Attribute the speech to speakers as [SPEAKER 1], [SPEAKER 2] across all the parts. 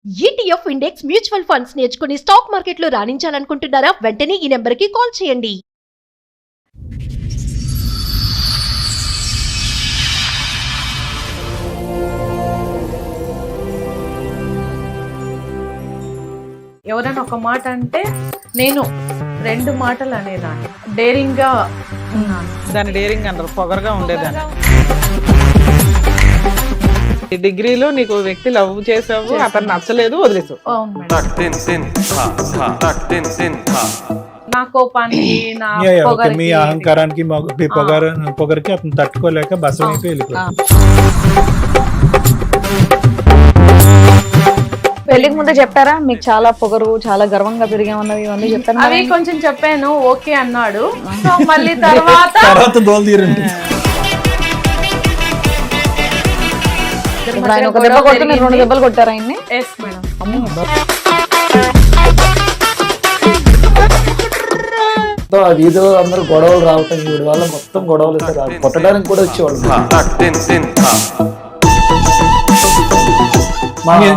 [SPEAKER 1] ETF index mutual funds నేర్చుకుని stock మార్కెట్లో రాణించాలనుకుంటున్నారా? వెంటనే ఈ నెంబర్కి కాల్ చేయండి.
[SPEAKER 2] ఎవరైనా ఒక మాట అంటే నేను 2 మాటలు అనేదాన్ని. డేరింగ్ గా ఉన్నాను.
[SPEAKER 3] దాని డేరింగ్ అంటారు, పొగరుగా ఉండేదాన్ని. డిగ్రీలో నీకు వ్యక్తి లవ్ చేసావు, అతను నచ్చలేదు, వదిలేసావు.
[SPEAKER 2] అవును మేడం. నా కోపానికి నా పొగరికి
[SPEAKER 4] మీ అహంకారానికి మీ పొగరికి అతను తట్టుకోలేక బసం అయిపోయి వెళ్ళిపోయాడు.
[SPEAKER 5] పెళ్లికి ముందు చెప్పారా మీకు చాలా పొగరు, చాలా గర్వంగా పెరిగామన్నవి ఇవన్నీ చెప్పాను?
[SPEAKER 2] అవి కొంచెం చెప్పాను, ఓకే అన్నాడు. సో మళ్ళీ తర్వాత
[SPEAKER 4] దోలు తీరండి.
[SPEAKER 5] ఇప్పుడు ఆయన ఒక దెబ్బ కొట్టి మీరు 2 దెబ్బలు కొట్టారా ఆయన్ని?
[SPEAKER 2] Yes madam.
[SPEAKER 6] అది ఏదో అందరూ గొడవలు రావటం వీడి వల్ల మొత్తం గొడవలు కొట్టడానికి కూడా వచ్చేవాళ్ళు.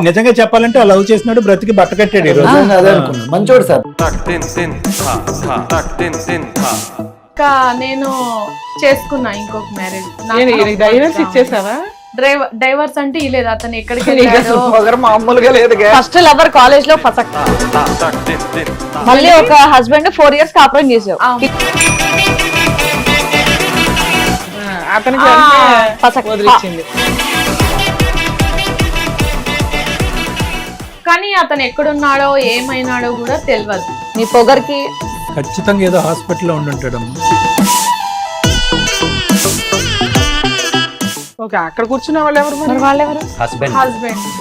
[SPEAKER 4] నిజంగా చెప్పాలంటే లవ్ చేసినాడు, బ్రతికి బట్ట కట్టాడు.
[SPEAKER 6] అదే అనుకున్నా, మంచోడు సార్.
[SPEAKER 2] ఇంకా నేను చేసుకున్నా ఇంకొక మ్యారేజ్.
[SPEAKER 3] డైవర్స్ ఇచ్చేసావా?
[SPEAKER 2] డైవర్స్ అంటే ఇలేదు, అతను ఎక్కడికి
[SPEAKER 3] పొగరు మామూలుగా లేదు.
[SPEAKER 5] ఫస్ట్ లవర్ కాలేజ్ లో ఫసక్, మళ్ళీ ఒక హస్బెండ్ 4 years కాపురం చేసావు.
[SPEAKER 3] అతనికి
[SPEAKER 5] ఫసక్
[SPEAKER 3] వదిలిచ్చింది.
[SPEAKER 2] కానీ అతను ఎక్కడున్నాడో ఏమైనాడో కూడా తెలియదు.
[SPEAKER 5] మీ పొగరికి
[SPEAKER 4] ఖచ్చితంగా ఏదో హాస్పిటల్లో ఉండుంటాడమ్మా.
[SPEAKER 3] ఓకే, అక్కడ కూర్చున్న వాళ్ళు ఎవరు?
[SPEAKER 5] మరి వాళ్ళెవరు?
[SPEAKER 2] హస్బెండ్.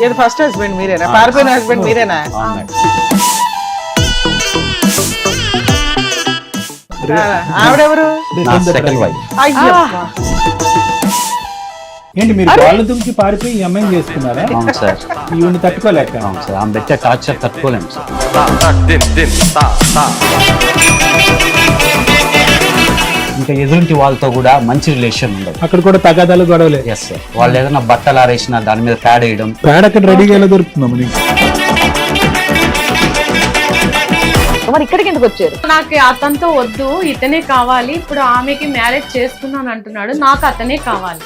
[SPEAKER 3] ఏది ఫస్ట్ హస్బెండ్ మీరేనా? పారిపోయిన హస్బెండ్ మీరేనా? ఆవిడెవరు? అయ్యో,
[SPEAKER 4] ఏంటి మీరు వాళ్ళ దుంకి పారిపోయి ఈ అమ్మాయిని చేసుకున్నారా? ఈవిని తట్టుకోలేక
[SPEAKER 7] ఆమె పెట్టే టార్చర్ తట్టుకోలేము సార్. ఇంకా ఎదురింటి వాళ్ళతో కూడా మంచి రిలేషన్ ఉండదు.
[SPEAKER 4] అక్కడ కూడా తగాదాలు గొడవలే.
[SPEAKER 7] Yes sir. వాళ్ళు ఏదైనా బట్టలు ఆరేసినా దాని మీద ప్యాడ్ వేయడం.
[SPEAKER 4] ప్యాడ్ అక్కడ రెడీగా ఎలా దొరుకుతుందా మనకి?
[SPEAKER 5] మరి ఇక్కడికి ఎందుకు వచ్చారు?
[SPEAKER 2] నాకు అతనితో వద్దు, ఇతనే కావాలి. ఇప్పుడు ఆమెకి మ్యారేజ్ చేసుకున్నాను అంటున్నాడు, నాకు అతనే కావాలి.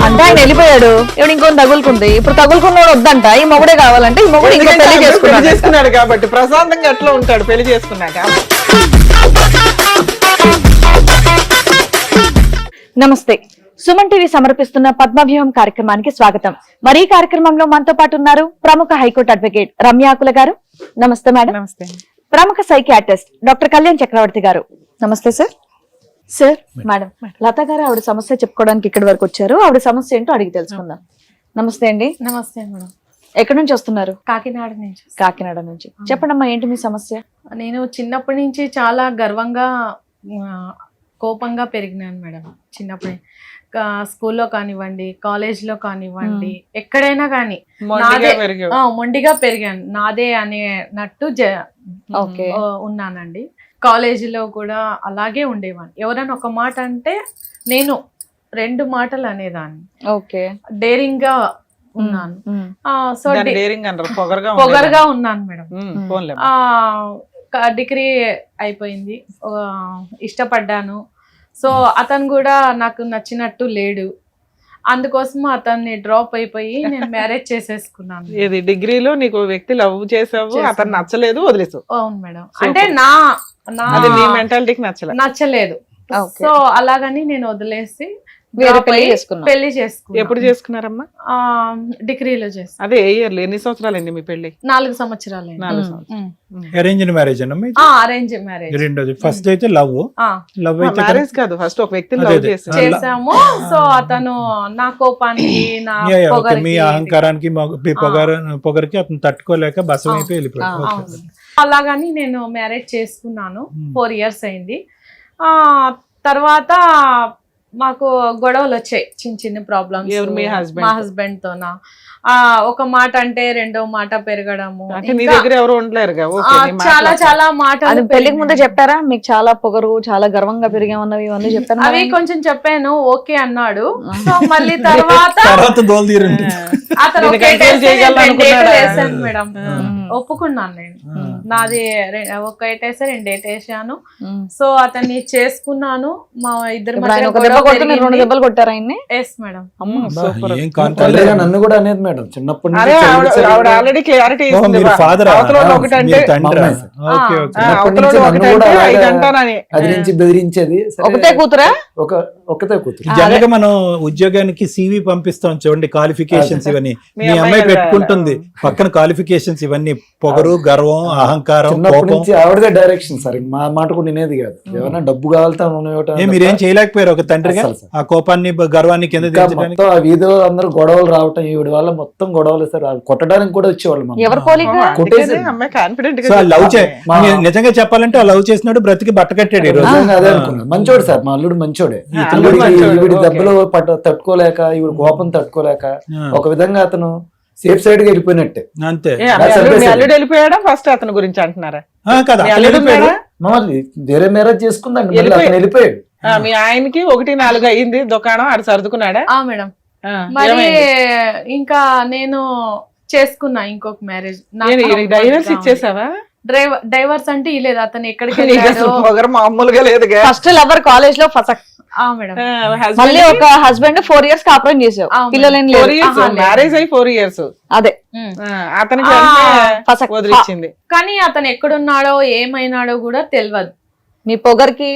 [SPEAKER 5] అంటే ఆయన వెళ్ళిపోయాడు, ఇప్పుడు ఇంకొని తగులుకుంది. ఇప్పుడు తగులుకున్నాడు వద్దంట, ఈ మొగుడే కావాలంటే ఈ మొగుడు ఇంకా పెళ్లి
[SPEAKER 3] చేసుకున్నాడు కాబట్టి ప్రశాంతంగా ఎట్లా ఉంటాడు పెళ్లి చేసుకున్నాక.
[SPEAKER 5] నమస్తే, సుమన్ టీవీ సమర్పిస్తున్న పద్మవ్యూహం కార్యక్రమానికి స్వాగతం. మరి ఈ కార్యక్రమంలో మనతో పాటు ఉన్నారు ప్రముఖ హైకోర్టు అడ్వకేట్ రమ్యాకుల గారు. నమస్తే మేడం.
[SPEAKER 3] నమస్తే.
[SPEAKER 5] ప్రముఖ సైకియాట్రిస్ట్ డాక్టర్ కళ్యాణ్ చక్రవర్తి గారు. నమస్తే సార్. సార్, మేడం లత గారు ఆవిడ సమస్య చెప్పుకోవడానికి ఇక్కడి వరకు వచ్చారు. ఆవిడ సమస్య ఏంటో అడిగి తెలుసుకుందాం. నమస్తే అండి.
[SPEAKER 2] నమస్తే మేడం.
[SPEAKER 5] ఎక్కడి నుంచి వస్తున్నారు?
[SPEAKER 2] కాకినాడ నుంచి.
[SPEAKER 5] కాకినాడ నుంచి. చెప్పండి అమ్మా, ఏంటి మీ సమస్య?
[SPEAKER 2] నేను చిన్నప్పటి నుంచి చాలా గర్వంగా కోపంగా పెరిగినాను మేడం. చిన్నప్పుడే స్కూల్లో కానివ్వండి, కాలేజ్లో కానివ్వండి, ఎక్కడైనా కానీ మొండిగా పెరిగాను. నాదే అనేనట్టు ఉన్నానండి. కాలేజీలో కూడా అలాగే ఉండేవాడిని. ఎవరైనా ఒక మాట అంటే నేను 2 మాటలు అనేదాన్ని.
[SPEAKER 5] ఓకే,
[SPEAKER 2] డేరింగ్ గా ఉన్నాను. సో
[SPEAKER 3] డేరింగ్ అంటారు,
[SPEAKER 2] పొగరుగా ఉన్నాను మేడం. డిగ్రీ అయిపోయింది, ఇష్టపడ్డాను. సో అతను కూడా నాకు నచ్చినట్టు లేడు, అందుకోసం అతన్ని డ్రాప్ అయిపోయి నేను మ్యారేజ్ చేసేసుకున్నాను.
[SPEAKER 3] ఏది డిగ్రీలో నీకు వ్యక్తి లవ్ చేసావు, అతను నచ్చలేదు, వదిలేసావు.
[SPEAKER 2] అవును మేడం. అంటే నా
[SPEAKER 3] నీ మెంటాలిటీకి
[SPEAKER 2] నచ్చలేదు. సో అలాగని నేను వదిలేసి పెళ్లి చేసుకున్నాను.
[SPEAKER 3] ఎప్పుడు చేసుకున్నారమ్మా?
[SPEAKER 2] డిగ్రీలో చేసుకున్నాను.
[SPEAKER 3] అదే ఏ ఇయర్? ఎన్ని సంవత్సరాలు మీ పెళ్లి?
[SPEAKER 2] 4 సంవత్సరాలు.
[SPEAKER 3] 4 సంవత్సరాలు.
[SPEAKER 4] Arranged marriage
[SPEAKER 2] arrange marriage.
[SPEAKER 4] రెండోది ఫస్ట్ అయితే లవ్ అయితే
[SPEAKER 3] మ్యారేజ్ కాదు, ఫస్ట్ ఒక వ్యక్తిని లవ్
[SPEAKER 2] చేసాము. సో అతను నా కోపానికి నా
[SPEAKER 4] మీ అహంకారానికి మీ పొగరికి అతను తట్టుకోలేక బసం అయిపోయి వెళ్ళిపోయాడు.
[SPEAKER 2] అలాగని నేను మ్యారేజ్ చేసుకున్నాను. 4 years అయింది. తర్వాత మాకు గొడవలు వచ్చాయి, చిన్న చిన్న ప్రాబ్లమ్స్.
[SPEAKER 3] ఎవరు, మీ husband
[SPEAKER 2] మా
[SPEAKER 3] తో?
[SPEAKER 2] హస్బెండ్ తోనా ఒక మాట అంటే రెండో మాట పెరగడము,
[SPEAKER 3] అంటే నీ
[SPEAKER 2] ఇంకా,
[SPEAKER 3] దగ్గర ఎవరు ఉండలేరుగా. ఓకే, నీ
[SPEAKER 2] చాలా
[SPEAKER 3] మాట్లాడు.
[SPEAKER 2] చాలా
[SPEAKER 5] అది
[SPEAKER 2] మాటలు
[SPEAKER 5] పెళ్లికి ముందే చెప్పారా మీకు చాలా పొగరు, చాలా గర్వంగా పెరిగామన్నవి ఇవన్నీ చెప్పాను
[SPEAKER 2] అవి కొంచెం చెప్పాను, ఓకే అన్నాడు. సో మళ్ళీ తర్వాత
[SPEAKER 4] తర్వాత దోలు తీరండి.
[SPEAKER 2] అతను
[SPEAKER 3] దీన్ని
[SPEAKER 2] ఒక eight
[SPEAKER 3] control
[SPEAKER 2] వేస్తే
[SPEAKER 3] చేయగలను
[SPEAKER 2] నేను రెండు
[SPEAKER 3] అనుకున్నాడా?
[SPEAKER 2] వేసాను మేడం, ఒప్పుకున్నాను నేను. నాది ఒక 8 వేస్తే 2 వేసాను. సో అతన్ని చేసుకున్నాను. మా ఇద్దరి
[SPEAKER 5] ఇప్పుడు ఆయన
[SPEAKER 2] మధ్య
[SPEAKER 5] ఒక దెబ్బ కొడితే మీరు 2 దెబ్బలు కొట్టారా ఆయన్ని?
[SPEAKER 2] Yes madam.
[SPEAKER 3] సూపర్.
[SPEAKER 4] ఏం కాదు.
[SPEAKER 6] తల్లిగా నన్ను కూడా అనేది మేడం చిన్నప్పటి
[SPEAKER 3] అరే
[SPEAKER 6] నుంచి
[SPEAKER 3] ఆవిడ ఆల్రెడీ క్లారిటీ
[SPEAKER 4] ఓ,
[SPEAKER 3] ఇస్తుంది.
[SPEAKER 4] మీరు ఫాదర్
[SPEAKER 3] అవతల వాడు ఒకటంటే
[SPEAKER 6] మమ్మీ.
[SPEAKER 4] Okay okay.
[SPEAKER 3] అవతల వాడు
[SPEAKER 6] నన్ను కూడా
[SPEAKER 3] ఒకటంటే
[SPEAKER 6] అలాగా
[SPEAKER 3] 5 అంటానని.
[SPEAKER 6] అది నుంచి బెదిరించేది. సరే,
[SPEAKER 5] ఒకతే కూతురా?
[SPEAKER 6] ఒకతే కూతురు.
[SPEAKER 4] జనరల్ గా మనం ఉద్యోగానికి సివి పంపిస్తాం చూడండి, క్వాలిఫికేషన్స్ ఇవన్నీ
[SPEAKER 3] మీ
[SPEAKER 4] మీ
[SPEAKER 3] అమ్మాయి
[SPEAKER 4] అమ్మాయి
[SPEAKER 3] కదా.
[SPEAKER 4] పెట్టుకుంటుంది పక్కన క్వాలిఫికేషన్స్ ఇవన్నీ, పొగరు, గర్వం, అహంకారం,
[SPEAKER 6] చిన్నప్పటి
[SPEAKER 4] కోపం.
[SPEAKER 6] నుంచి ఆవిడదే డైరెక్షన్ సార్, ఇంక మా మాట కూడా వినేది కాదు. ఏమన్నా డబ్బు కావాలితే
[SPEAKER 4] మీరేం చేయలేకపోయారు ఒక తండ్రిగా
[SPEAKER 6] అసలు సార్.
[SPEAKER 4] ఆ కోపాన్ని గర్వాన్ని కింద దించడానికి?
[SPEAKER 6] మొత్తం ఆ వీధిలో అందరూ గొడవలు రావటం, ఈవిడ వల్ల మొత్తం గొడవలు సార్. వాళ్ళు కొట్టడానికి కూడా వచ్చేవాళ్ళు మమ్మల్ని.
[SPEAKER 5] ఎవరు పోలిక?
[SPEAKER 6] కొట్టేసి-
[SPEAKER 3] అమ్మాయి కాన్ఫిడెంట్
[SPEAKER 4] సో
[SPEAKER 3] గా
[SPEAKER 4] లవ్
[SPEAKER 6] మా-
[SPEAKER 4] నిజంగా చెప్పాలంటే ఆ లవ్ చేసినాడు బ్రతికి బట్ట కట్టాడు ఈ రోజు.
[SPEAKER 6] నిజంగా అదే అనుకున్నా. మంచోడు సార్, మా అల్లుడు మంచోడే.
[SPEAKER 3] అల్లుడు మంచోడు,
[SPEAKER 6] ఈవిడ
[SPEAKER 3] ఓకే.
[SPEAKER 6] దెబ్బలు తట్టుకోలేక, ఈవిడ కోపం తట్టుకోలేక
[SPEAKER 4] ఆ,
[SPEAKER 6] ఒక విధంగా అతను సేఫ్ సైడ్ గా వెళ్ళిపోయినట్టే.
[SPEAKER 4] అంతే.
[SPEAKER 3] మీ అల్లుడు వెళ్ళిపోయాడా? ఫస్ట్ అతని గురించి అంటున్నారా?
[SPEAKER 4] కదా
[SPEAKER 3] మీ
[SPEAKER 4] అతను
[SPEAKER 3] అల్లుడు
[SPEAKER 4] వెళ్ళిపోయాడు.
[SPEAKER 3] ఉన్నాడా?
[SPEAKER 6] మమ్మల్ని వేరే మ్యారేజ్ చేసుకుందండి, మళ్ళీ
[SPEAKER 3] వెళ్ళిపోయి-
[SPEAKER 6] అతను వెళ్ళిపోయాడు.
[SPEAKER 3] మీ ఆయనకి 1-4 అయ్యింది దుకాణం, ఆడు సర్దుకున్నాడా?
[SPEAKER 2] మేడం.
[SPEAKER 3] ఆ,
[SPEAKER 2] మరి
[SPEAKER 3] ఏమైంది?
[SPEAKER 2] ఇంకా నేను చేసుకున్నా ఇంకొక మ్యారేజ్.
[SPEAKER 3] డైవర్స్ ఇచ్చేసావా?
[SPEAKER 2] డైవర్స్ అంటే ఇలేదు, అతను ఎక్కడికి
[SPEAKER 3] నీకు
[SPEAKER 2] వెళ్ళాడో.
[SPEAKER 3] అసలు పొగరు మామూలుగా లేదుగా.
[SPEAKER 5] ఫస్ట్ లవర్ కాలేజ్ లో ఫసక్,
[SPEAKER 2] మేడం.
[SPEAKER 5] మళ్ళీ ఒక హస్బెండ్ 4 years కాపురం చేసావు, పిల్లలేం లేదు.
[SPEAKER 3] 4 years మ్యారేజ్ అయ్యి 4 years.
[SPEAKER 5] అదే
[SPEAKER 3] అతనికి
[SPEAKER 2] ఆ,
[SPEAKER 3] వెంటనే
[SPEAKER 5] ఫసక్.
[SPEAKER 3] వదిలిచ్చింది.
[SPEAKER 2] కానీ అతను ఎక్కడున్నాడో ఏమైనాడో కూడా తెలియదు.
[SPEAKER 5] మీ పొగర్కి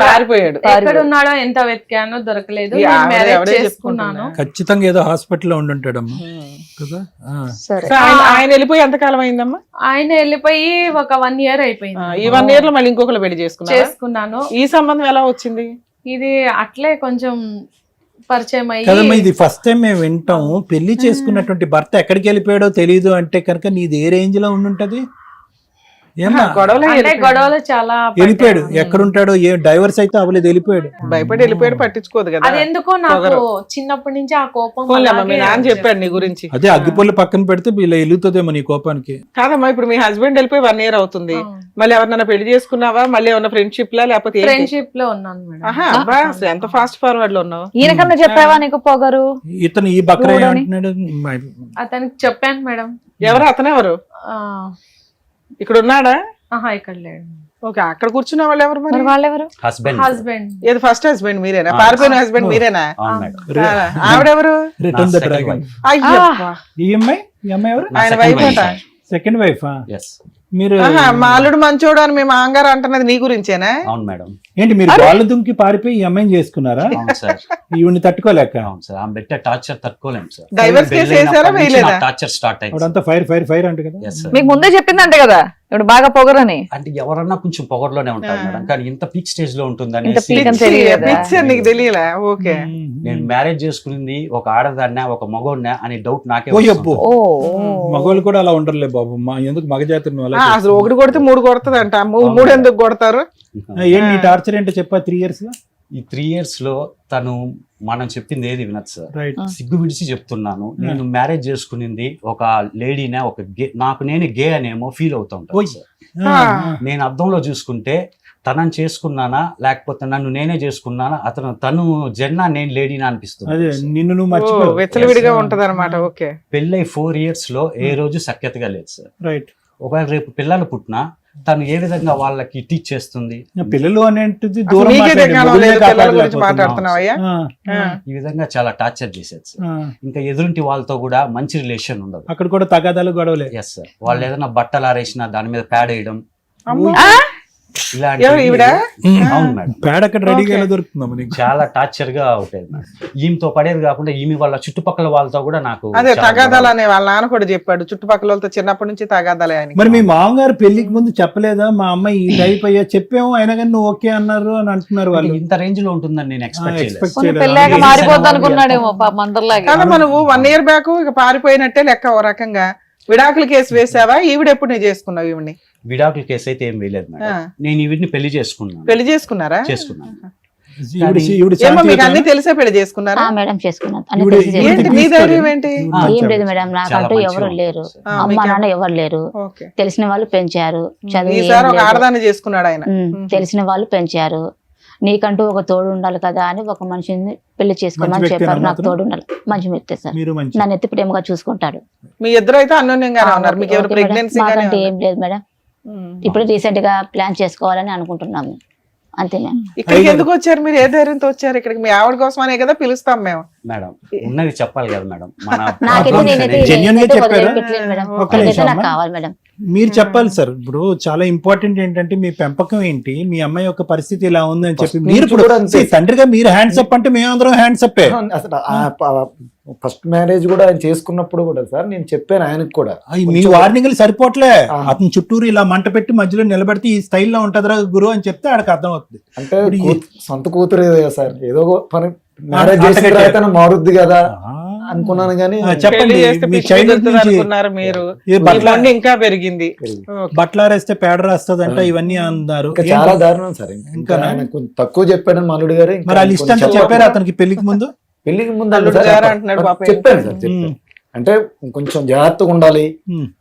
[SPEAKER 3] పారిపోయాడు.
[SPEAKER 2] ఎక్కడున్నాడో ఎంత వెతికానో దొరకలేదు.
[SPEAKER 3] ఈ ఆవిడ
[SPEAKER 2] మ్యారేజ్
[SPEAKER 3] ఎవడే
[SPEAKER 2] చేసుకున్నాను.
[SPEAKER 4] ఖచ్చితంగా ఏదో హాస్పిటల్లో ఉండుంటాడమ్మా కదా. ఆ.
[SPEAKER 5] సరే.
[SPEAKER 3] సో ఆయన వెళ్ళిపోయి ఎంతకాలం అయిందమ్మా?
[SPEAKER 2] ఆయన వెళ్ళిపోయి ఒక 1 year అయిపోయింది.
[SPEAKER 3] ఈ 1 year లో మళ్ళీ ఇంకొకరు పెళ్లి
[SPEAKER 2] చేసుకున్నాను.
[SPEAKER 3] ఈ సంబంధం ఎలా వచ్చింది?
[SPEAKER 2] ఇది అట్లే కొంచెం పరిచయం అయ్యి
[SPEAKER 4] కదమ్మా, ఇది ఫస్ట్ టైం మేము వింటాం. పెళ్లి చేసుకున్నటువంటి భర్త ఎక్కడికి వెళ్ళిపోయాడో తెలియదు అంటే కనుక నీది ఏ రేంజ్ లో ఉండుంటది? ఏమ్మా
[SPEAKER 3] గొడవలే
[SPEAKER 2] అంటే
[SPEAKER 3] వెళ్ళిపోయాడు.
[SPEAKER 2] గొడవలు చాలా
[SPEAKER 4] వెళ్ళిపోయాడు.
[SPEAKER 2] పడ్డాను.
[SPEAKER 4] ఎక్కడుంటాడో ఏ డైవర్స్ అయితే అవ్వలేదు, వెళ్ళిపోయాడు.
[SPEAKER 3] భయపడి వెళ్ళిపోయాడు, పట్టించుకోదు కదా.
[SPEAKER 2] అది ఎందుకో నాకు
[SPEAKER 3] పొగరు.
[SPEAKER 2] చిన్నప్పటి నుంచి ఆ కోపం
[SPEAKER 3] పోన్లే అమ్మా, మీ
[SPEAKER 2] అలాగే
[SPEAKER 3] నాన్న చెప్పాడు నీ గురించి.
[SPEAKER 4] అదే అగ్గిపొల్లి పక్కన పెడితే ఇలా వెలుగుతుందేమో నీ కోపానికి.
[SPEAKER 3] కాదమ్మా, ఇప్పుడు మీ హస్బెండ్ వెళ్ళిపోయి 1 year అవుతుంది. మళ్ళీ ఎవరినైనా పెళ్లి చేసుకున్నావా? మళ్ళీ ఏమన్నా ఫ్రెండ్షిప్ లా లేకపోతే ఏంటి?
[SPEAKER 2] ఫ్రెండ్షిప్ లో ఉన్నాను మేడం.
[SPEAKER 3] ఆహా, అబ్బా, అసలు ఎంత ఫాస్ట్ ఫార్వర్డ్ లో ఉన్నావు.
[SPEAKER 5] ఈయనకన్నా చెప్పావా నీకు పొగరు?
[SPEAKER 4] ఇతను ఈ బక్రా
[SPEAKER 5] చూడని.
[SPEAKER 4] ఏమంటున్నాడు?
[SPEAKER 2] అతనికి చెప్పాను మేడం.
[SPEAKER 3] ఎవరు అతను? ఎవరు
[SPEAKER 2] ఆ,
[SPEAKER 3] ఇక్కడ ఉన్నాడా?
[SPEAKER 2] ఇక్కడ లేడు.
[SPEAKER 3] ఓకే, అక్కడ కూర్చున్న వాళ్ళు ఎవరు మరి?
[SPEAKER 5] మరి వాళ్ళెవరు?
[SPEAKER 7] Husband
[SPEAKER 2] husband.
[SPEAKER 3] ఏది ఫస్ట్ హస్బెండ్ మీరేనా? పారిపోయిన హస్బెండ్ మీరేనా?
[SPEAKER 7] అవును మేడం.
[SPEAKER 3] ఆవిడెవరు?
[SPEAKER 4] Return the
[SPEAKER 7] second
[SPEAKER 4] dragon.
[SPEAKER 7] wife.
[SPEAKER 3] Ayyappa.
[SPEAKER 4] ఈ అమ్మాయి ఎవరు?
[SPEAKER 7] నా
[SPEAKER 3] ఆయన
[SPEAKER 7] second
[SPEAKER 3] వైఫ్
[SPEAKER 7] wife,
[SPEAKER 3] అంట.
[SPEAKER 7] sir.
[SPEAKER 4] Second wife.
[SPEAKER 7] Yes.
[SPEAKER 4] మీరు
[SPEAKER 3] ఆహా, మా అల్లుడు మంచోడు అని మేము ఆంగారు అంటున్నది నీ గురించేనా?
[SPEAKER 7] అవును మేడం.
[SPEAKER 4] ఏంటి మీరు వాళ్ళ దుంకి పారిపోయి ఈ అమ్మాయిని చేసుకున్నారా?
[SPEAKER 7] అవును సార్.
[SPEAKER 4] ఈవిని తట్టుకోలేక
[SPEAKER 7] అవును సార్. ఆమె పెట్టే టార్చర్ తట్టుకోలేము సార్.
[SPEAKER 3] డైవర్స్ కేసు వేసారా వేయలేదా?
[SPEAKER 7] టార్చర్ స్టార్ట్ అయింది.
[SPEAKER 4] అప్పుడంతా ఫైర్ ఫైర్ ఫైర్ అంట కదా.
[SPEAKER 7] Yes, sir.
[SPEAKER 5] మీకు ముందే చెప్పిందంటే కదా ఇప్పుడు బాగా పొగరని.
[SPEAKER 7] అంటే ఎవరన్నా కొంచెం పొగర్లోనే ఉంటారు మేడం, కానీ ఇంత పీక్ స్టేజ్ లో ఉంటుందని
[SPEAKER 5] ఇంత peak అని
[SPEAKER 3] పిచ్చి,
[SPEAKER 5] తెలియదా?
[SPEAKER 3] పిచ్చి అని నీకు తెలియలే. ఓకే,
[SPEAKER 7] నేను మ్యారేజ్ చేసుకునింది ఒక ఆడదాన్న ఒక మగోడినా అనే డౌట్ నాకే
[SPEAKER 4] ఓ
[SPEAKER 7] వస్తుంది.
[SPEAKER 4] యబ్బో.
[SPEAKER 5] ఓ
[SPEAKER 4] మగవాళ్ళు కూడా అలా ఉండరులే బాబు. మా ఎందుకు మగజాతి నువ్వు అలా
[SPEAKER 3] అసలు ఒకటి కొడితే 3 కొడుతుందంట. 3 ఎందుకు కొడతారు?
[SPEAKER 4] ఏంటి నీ టార్చర్ ఏంటో చెప్పా 3 years లో?
[SPEAKER 7] ఈ 3 years లో తను మనం చెప్పింది ఏది వినదు సార్.
[SPEAKER 4] రైట్.
[SPEAKER 7] సిగ్గు విడిచి చెప్తున్నాను, నేను మ్యారేజ్ చేసుకునింది ఒక లేడీనే, ఒక గే, నాకు నేను గే అనేమో ఫీల్ అవుతా ఉంటాను
[SPEAKER 4] ఓయ్.
[SPEAKER 7] సార్.
[SPEAKER 4] ఆ.
[SPEAKER 7] నేను అద్దంలో చూసుకుంటే తనని చేసుకున్నానా లేకపోతే నన్ను నేనే చేసుకున్నానా, తను జెన్నా నేను లేడీనా అనిపిస్తుంది.
[SPEAKER 4] అదే నిన్ను నువ్వు
[SPEAKER 3] ఓ,
[SPEAKER 4] మర్చిపో.
[SPEAKER 3] వెచ్చలవిడిగా ఉంటది అనమాట. ఓకే,
[SPEAKER 7] పెళ్ళై 4 years లో ఏ రోజు సఖ్యతగా లేదు సార్.
[SPEAKER 4] రైట్.
[SPEAKER 7] ఒకవేళ రేపు పిల్లలు పుట్టినా తను ఏ విధంగా వాళ్ళకి టీచ్ చేస్తుంది,
[SPEAKER 4] పిల్లలు అనేటిది
[SPEAKER 3] అసలు
[SPEAKER 4] దూరం
[SPEAKER 3] నీకే
[SPEAKER 4] మాట్లాడి
[SPEAKER 3] దిగానం
[SPEAKER 4] మొగుడే
[SPEAKER 3] లేదు, పిల్లల గురించి
[SPEAKER 4] కాపాడలేకపోతున్నావు.
[SPEAKER 3] మాట్లాడుతున్నావయ్యా.
[SPEAKER 4] ఆ,
[SPEAKER 7] ఈ విధంగా చాలా టార్చర్ చేసేది సార్.
[SPEAKER 4] ఆ.
[SPEAKER 7] ఇంకా ఎదురింటి వాళ్ళతో కూడా మంచి రిలేషన్ ఉండదు.
[SPEAKER 4] అక్కడ కూడా తగాదాలు గొడవలే.
[SPEAKER 7] Yes sir. వాళ్ళు ఏదైనా బట్టలు ఆరేసినా దాని మీద ప్యాడ్ వేయడం,
[SPEAKER 3] అమ్మో.
[SPEAKER 7] ఇలాంటివి.
[SPEAKER 3] ఎవరు ఈవిడ?
[SPEAKER 7] అవును మేడం.
[SPEAKER 4] పేడ అక్కడ రెడీగా ఎలా దొరుకుతుందమ్మా నీకు?
[SPEAKER 7] చాలా టార్చర్ గా అవుతాయి మేడం. ఈమెతో పడేది కాకుండా ఈమె వాళ్ళ చుట్టుపక్కల వాళ్ళతో కూడా నాకు
[SPEAKER 3] అదే
[SPEAKER 7] చాలా
[SPEAKER 3] తగాదాలు
[SPEAKER 7] గొడవలు.
[SPEAKER 3] అనే వాళ్ళ నాన్న కూడా చెప్పాడు, చుట్టుపక్కల వాళ్ళతో చిన్నప్పటి నుంచి తగాదాలే అని.
[SPEAKER 4] మరి మీ మామగారు పెళ్లికి ముందు చెప్పలేదా మా అమ్మాయి ఈ టైప్ అయ్యా? చెప్పాము అయినా కానీ నువ్వు ఓకే అన్నారు అని అంటున్నారు వాళ్ళు.
[SPEAKER 7] ఇంత రేంజ్ లో ఉంటుందని నేను ఎక్స్పెక్ట్ చేయలేదు.
[SPEAKER 4] expect
[SPEAKER 5] కొన్ని
[SPEAKER 4] చేయలేదా?
[SPEAKER 5] పెళ్ళాక
[SPEAKER 7] ఏం
[SPEAKER 5] మారిపోద్ది
[SPEAKER 7] చేశాను?
[SPEAKER 5] అనుకున్నాడేమో పాప అందరిలాగా.
[SPEAKER 3] కాదమ్మా, నువ్వు 1 year బ్యాక్ ఇక పారిపోయినట్టే లెక్క. ఓ రకంగా విడాకుల కేసు వేసావా? ఈవిడ ఎప్పుడు నేను చేసుకున్నావు ఈవిడ్ని?
[SPEAKER 7] విడాకుల కేసు అయితే ఏం వేయలేదు మేడం.
[SPEAKER 3] ఆ.
[SPEAKER 7] నేను వీటిని పెళ్లి చేసుకున్నాను.
[SPEAKER 3] పెళ్లి చేసుకున్నారా?
[SPEAKER 7] చేసుకున్నాను.
[SPEAKER 4] ఈవిడ
[SPEAKER 3] ఏమో మీకు అన్ని
[SPEAKER 4] శాంతి
[SPEAKER 3] తెలిసే పెళ్లి చేసుకున్నారా?
[SPEAKER 8] మేడం చేసుకున్నాను అన్ని
[SPEAKER 4] ఈవిడ-
[SPEAKER 8] తెలిసి
[SPEAKER 4] ఈవిడ
[SPEAKER 3] ఏంటి మీ
[SPEAKER 8] చేసుకున్నాను.
[SPEAKER 3] ధైర్యం ఏంటి?
[SPEAKER 8] ఏం లేదు మేడం, నాకంటూ
[SPEAKER 7] చాలా
[SPEAKER 8] ఎవరు
[SPEAKER 7] మంచిగా
[SPEAKER 8] లేరు,
[SPEAKER 3] ఆ,
[SPEAKER 8] అమ్మ
[SPEAKER 3] మీకేం-
[SPEAKER 8] నాన్న ఎవరు లేరు,
[SPEAKER 3] ఓకే.
[SPEAKER 8] తెలిసిన వాళ్ళు పెంచారు, చదువు ఏం
[SPEAKER 3] ఈసారి ఒక
[SPEAKER 8] లేదు.
[SPEAKER 3] ఆడదాన్ని చేసుకున్నాడు ఆయన.
[SPEAKER 8] తెలిసిన వాళ్ళు పెంచారు, నీకంటూ ఒక తోడు ఉండాలి కదా అని ఒక మనిషిని పెళ్లి
[SPEAKER 4] మంచి
[SPEAKER 8] చేసుకోమని
[SPEAKER 4] వ్యక్తేనా
[SPEAKER 8] చెప్పారు. నాకు
[SPEAKER 4] మాత్రం?
[SPEAKER 8] తోడు ఉండాలి, మంచి వ్యక్తే సార్,
[SPEAKER 4] మీరు మంచి
[SPEAKER 8] నన్ను ఎత్తి ప్రేమగా చూసుకుంటాడు.
[SPEAKER 3] మీ ఇద్దరు అయితే అన్యోన్యంగానే ఉన్నారు. మీకు ఎవరు
[SPEAKER 8] ఓకే మేడం,
[SPEAKER 3] ప్రెగ్నెన్సీ
[SPEAKER 8] మాకంటే ఏం లేదు మేడం, ఇప్పుడు రీసెంట్ గా ప్లాన్ చేసుకోవాలని అనుకుంటున్నాము, అంతే మేడం.
[SPEAKER 3] ఇక్కడికి ఎందుకు వచ్చారు మీరు? ఏ ధైర్యంతో వచ్చారు ఇక్కడికి? మీ ఆవిడ కోసమనే కదా పిలుస్తాం మేము.
[SPEAKER 7] మేడం ఉన్నది చెప్పాలి కదా మేడం. మన
[SPEAKER 8] నాకైతే
[SPEAKER 4] ప్రాబ్లమ్స్
[SPEAKER 8] నేనైతే
[SPEAKER 4] అనేవి genuine గా
[SPEAKER 8] నేనైతే
[SPEAKER 4] చెప్పారా?
[SPEAKER 8] వదిలిపెట్టలేను మేడం,
[SPEAKER 3] ఒక్క
[SPEAKER 8] అదైతే
[SPEAKER 4] నిమిషం
[SPEAKER 8] నాకు
[SPEAKER 4] అమ్మా.
[SPEAKER 8] కావాలి మేడం.
[SPEAKER 4] మీరు చెప్పాలి సార్. ఇప్పుడు చాలా ఇంపార్టెంట్ ఏంటంటే మీ పెంపకం ఏంటి, మీ అమ్మాయి యొక్క పరిస్థితి ఇలా ఉంది అని చెప్పి
[SPEAKER 6] First
[SPEAKER 4] మీరు
[SPEAKER 6] నుంచి
[SPEAKER 4] ఇప్పుడు
[SPEAKER 6] కూడా అంతే.
[SPEAKER 4] see, తండ్రిగా మీరు హ్యాండ్స్ అప్ అంటే మేమందరం హ్యాండ్స్ అప్పే.
[SPEAKER 6] అసలు ఫస్ట్ మ్యారేజ్ కూడా ఆయన చేసుకున్నప్పుడు కూడా సార్ నేను చెప్పాను ఆయనకు కూడా
[SPEAKER 4] మీ వార్నింగ్లు సరిపోవట్లే.
[SPEAKER 6] ఆ.
[SPEAKER 4] అతను చుట్టూరు ఇలా మంట పెట్టి మధ్యలో నిలబెడితే ఈ స్టైల్లో ఉంటదిరా గురువు అని చెప్తే ఆడికి అర్థం అవుతుంది.
[SPEAKER 6] అంటే
[SPEAKER 4] ఇప్పుడు ఈ-
[SPEAKER 6] సొంత కూతురు సార్ ఏదో ఒక పని మ్యారేజ్ చేసిన
[SPEAKER 4] అంతకంటే-
[SPEAKER 6] తర్వాత మారుద్ది కదా అనుకున్నాను కానీ
[SPEAKER 4] చెప్పండి
[SPEAKER 3] పెళ్లి చేస్తే
[SPEAKER 4] మీ
[SPEAKER 3] పిచ్చి
[SPEAKER 4] చైల్డ్హుడ్
[SPEAKER 3] కుదురుతుంది
[SPEAKER 4] నుంచి
[SPEAKER 3] అనుకున్నారు మీరు.
[SPEAKER 4] ఏ
[SPEAKER 3] మీ
[SPEAKER 4] బట్ల
[SPEAKER 3] మొండి ఇంకా పెరిగింది. ఓకే.
[SPEAKER 4] బట్లారేస్తే పేడ రాస్తుందంట ఇవన్నీ అన్నారు.
[SPEAKER 6] ఇంకా చాలా దారుణం సార్. ఇంకా
[SPEAKER 4] ఇంకా
[SPEAKER 6] ఆయన కొంచెం తక్కువ చెప్పాడు మల్లుడు గారు. ఇంకా
[SPEAKER 4] మరి ఆ లిస్ట్ అంతా
[SPEAKER 6] కొంచెం
[SPEAKER 4] చెప్పారా అతనికి పెళ్లికి ముందు?
[SPEAKER 6] పెళ్లికి ముందు
[SPEAKER 3] అల్లుడు
[SPEAKER 6] సార్
[SPEAKER 3] గారు అంటున్నాడు పాపం.
[SPEAKER 6] చెప్పాను సార్ చెప్పాను. అంటే కొంచెం జాగ్రత్తగా ఉండాలి,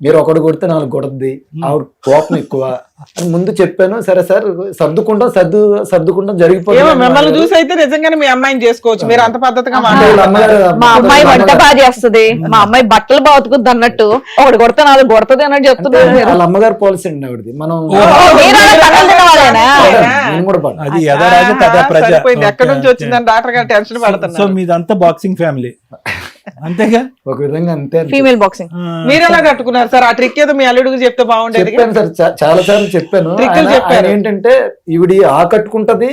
[SPEAKER 6] మీరు ఒకటి కొడితే నాలుగు కొడుద్ది, ఆవిడ కోపం ఎక్కువ అని ముందు చెప్పాను. సరే సార్ సర్దుకుంటాం సర్దుకుంటాం
[SPEAKER 3] ఏమో
[SPEAKER 6] జరిగిపోతుంది.
[SPEAKER 3] మిమ్మల్ని చూసి అయితే నిజంగానే మీ అమ్మాయిని చేసుకోవచ్చు. మీరు అంత పద్ధతిగా
[SPEAKER 6] అంటే వీళ్ళ
[SPEAKER 3] మాట్లాడారు.
[SPEAKER 6] అమ్మగారు-
[SPEAKER 5] మా అమ్మాయి వంట
[SPEAKER 6] అమ్మగారు-
[SPEAKER 5] బాగా చేస్తుంది, మా అమ్మాయి బట్టలు బాగా ఉతుకుద్ది అన్నట్టు ఒకటి కొడితే నాలుగు కొడుతుంది అన్నట్టు
[SPEAKER 6] అంటే
[SPEAKER 5] చెప్తున్నారు మీరు.
[SPEAKER 6] వాళ్ళ అమ్మగారు పాలసీ అండి ఆవిడది. మనం
[SPEAKER 5] మీరు అలా కథలు తినవాలేనా?
[SPEAKER 6] నేను కూడా పడ్డా.
[SPEAKER 4] అది యథారాజు తదా ప్రజ.
[SPEAKER 3] సరిపోయింది. ఎక్కడి నుంచి
[SPEAKER 4] ఓకే,
[SPEAKER 3] వచ్చిందని డాక్టర్ గారు టెన్షన్
[SPEAKER 4] సో
[SPEAKER 3] పడుతున్నారు.
[SPEAKER 4] మీదంతా బాక్సింగ్ ఫ్యామిలీ అంతేగా?
[SPEAKER 6] ఒక విధంగా అంతే అనిపించింది.
[SPEAKER 5] Female boxing.
[SPEAKER 3] మీరు ఎలా కట్టుకున్నారు సార్? ఆ ట్రిక్ ఏదో మీ అల్లుడికి చెప్తే బాగుండేది.
[SPEAKER 6] చెప్పాను సార్ చాలా సార్లు చెప్పాను.
[SPEAKER 3] ట్రిక్కులు
[SPEAKER 6] ఆయన-
[SPEAKER 3] చెప్పారు.
[SPEAKER 6] ఆయన ఏంటంటే ఈవిడి కట్టుకుంటది,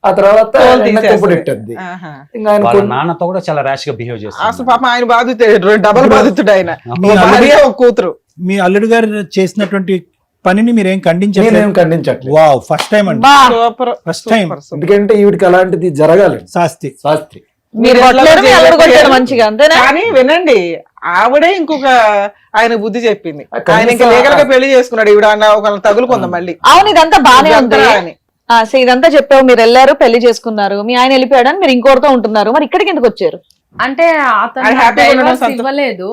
[SPEAKER 6] ఆ తర్వాత
[SPEAKER 3] తోలు
[SPEAKER 6] ఎన్న
[SPEAKER 3] తీసేస్తది.
[SPEAKER 6] తుప్పుడు ఇట్టద్ది.
[SPEAKER 3] ఆహా.
[SPEAKER 6] ఇంకా ఆయన
[SPEAKER 7] వాళ్ళ
[SPEAKER 6] కొన్ని-
[SPEAKER 7] నాన్నతో కూడా చాలా ర్యాష్ గా బిహేవ్
[SPEAKER 3] అసలు
[SPEAKER 7] చేస్తారు.
[SPEAKER 3] పాపం ఆయన బాధితుడు, డబల్ బాధితుడు ఆయన.
[SPEAKER 4] మీ
[SPEAKER 3] ఒక
[SPEAKER 4] అల్లుడు-
[SPEAKER 3] భార్య, ఒక కూతురు.
[SPEAKER 4] మీ అల్లుడు గారు చేసినటువంటి పనిని మీరేం ఖండించలేదు?
[SPEAKER 6] నేనేం ఖండించట్లేదు.
[SPEAKER 4] వావ్, ఫస్ట్ టైం అండి,
[SPEAKER 5] బా,
[SPEAKER 3] super
[SPEAKER 4] first time.
[SPEAKER 3] Super, super.
[SPEAKER 6] ఎందుకంటే ఈవిడికి అలాంటిది జరగాలి
[SPEAKER 4] శాస్తి.
[SPEAKER 6] శాస్త్రి.
[SPEAKER 5] మీరు కొట్టలేరు, మీ అల్లుడు కొట్టాడు మంచిగా, అంతేనా?
[SPEAKER 3] కానీ వినండి, ఆవిడే ఇంకొక ఆయన బుద్ధి చెప్పింది.
[SPEAKER 6] కనీసం
[SPEAKER 3] ఆయన ఇంకా లీగల్ గా పెళ్లి చేసుకున్నాడు. ఈవిడ ఒక తగులుకుందాం మళ్ళీ.
[SPEAKER 5] అవును, ఇదంతా బానే ఉంది.
[SPEAKER 3] ఇదంతా అని.
[SPEAKER 5] సో ఇదంతా చెప్పావు, మీరు వెళ్ళారు పెళ్లి చేసుకున్నారు, మీ ఆయన వెళ్ళిపోయాడు అని మీరు ఇంకోరితో ఉంటున్నారు, మరి ఇక్కడికి ఎందుకు వచ్చారు?
[SPEAKER 2] అంటే అతను
[SPEAKER 3] అది happy గా ఉండడం
[SPEAKER 2] డైవర్స్
[SPEAKER 3] సంతోషం.
[SPEAKER 2] ఇవ్వలేదు,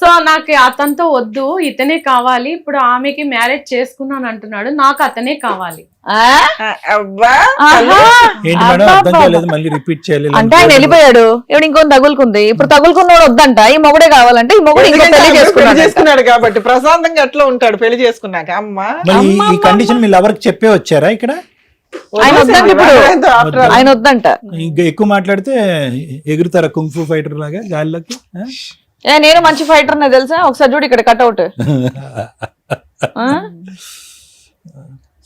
[SPEAKER 2] సో నాకు అతనితో వద్దు, ఇతనే కావాలి. ఇప్పుడు ఆమెకి మ్యారేజ్ చేసుకున్నాను అంటున్నాడు, నాకు అతనే కావాలి.
[SPEAKER 5] ఆ?
[SPEAKER 3] అబ్బా,
[SPEAKER 5] ఆహా.
[SPEAKER 4] ఏంటి మేడం, అర్థం
[SPEAKER 5] అబ్బబ్బబ్బా.
[SPEAKER 4] కాలేదు, మళ్ళీ రిపీట్ చేయలేదు.
[SPEAKER 5] అంటే ఆయన వెళ్ళిపోయాడు, ఇప్పుడు ఇంకో తగులుకుంది, ఇప్పుడు తగులుకున్నోడు వద్దంట, ఈ మొగుడే కావాలంటే ఈ మొగుడు ఇంకో
[SPEAKER 3] ఎందుకంటే
[SPEAKER 5] పెళ్లి
[SPEAKER 3] ఆయన పెళ్లి
[SPEAKER 5] చేసుకున్నాడు.
[SPEAKER 3] చేసుకున్నాడు కాబట్టి ప్రశాంతంగా ఎట్లా ఉంటాడు పెళ్లి చేసుకున్నాక. అమ్మా,
[SPEAKER 4] మరి ఈ కండిషన్ మీ లవర్ కి చెప్పే వచ్చారా ఇక్కడ?
[SPEAKER 5] ఆయన వద్దంట ఇప్పుడు.
[SPEAKER 3] After all.
[SPEAKER 5] ఆయన వద్దంట.
[SPEAKER 4] ఇంకా ఎక్కువ మాట్లాడితే ఎగురుతారా కుంఫు ఫైటర్ లాగా గాలిలోకి?
[SPEAKER 5] నేను మంచి ఫైటర్ నే తెలుసా, ఒకసారి చూడు ఇక్కడ కట్అవుట్.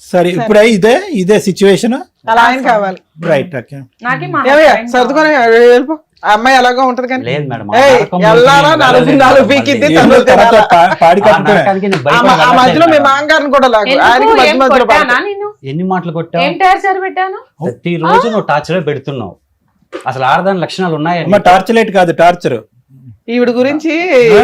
[SPEAKER 4] సరే, ఇప్పుడు ఇదే సిచ్యువేషన్.
[SPEAKER 3] అలా ఆయన కావాలి.
[SPEAKER 4] Right, okay.
[SPEAKER 2] నాకే మా
[SPEAKER 3] ఏమయ్య,
[SPEAKER 2] husband
[SPEAKER 3] సర్దుకొని వెళ్ళిపో. ఆ అమ్మాయి ఎలాగో ఉంటది కానీ
[SPEAKER 7] లేదు మేడం,
[SPEAKER 3] ఏయ్, ఎల్లారా నాలుగు
[SPEAKER 7] వెళ్ళలేదు.
[SPEAKER 3] పీకిద్ది,
[SPEAKER 7] మళ్ళీ
[SPEAKER 3] తన్నులు తినాలా?
[SPEAKER 4] పాడి
[SPEAKER 7] ఆ
[SPEAKER 4] కట్టుకునే.
[SPEAKER 7] నరకానికి నేను
[SPEAKER 3] ఆ
[SPEAKER 7] భయపడి
[SPEAKER 3] ఆ మధ్యలో మీ
[SPEAKER 7] వెళ్ళట్లేదు మేడం.
[SPEAKER 3] మాంగారిని కూడా లాగు.
[SPEAKER 2] ఎందుకు?
[SPEAKER 3] ఆయనకి మధ్య
[SPEAKER 2] ఏం
[SPEAKER 3] మధ్యలో
[SPEAKER 2] కొట్టానా
[SPEAKER 3] పడతాయి.
[SPEAKER 2] నేను?
[SPEAKER 7] ఎన్ని మాటలు కొట్టావు?
[SPEAKER 2] ఏం టార్చర్ పెట్టాను?
[SPEAKER 7] ప్రతి రోజు నువ్వు టార్చర్ పెడుతున్నావు. అసలు ఆడదాని లక్షణాలు ఉన్నాయని
[SPEAKER 4] టార్చర్ లైట్ కాదు, టార్చర్.
[SPEAKER 3] ఈవిడ గురించి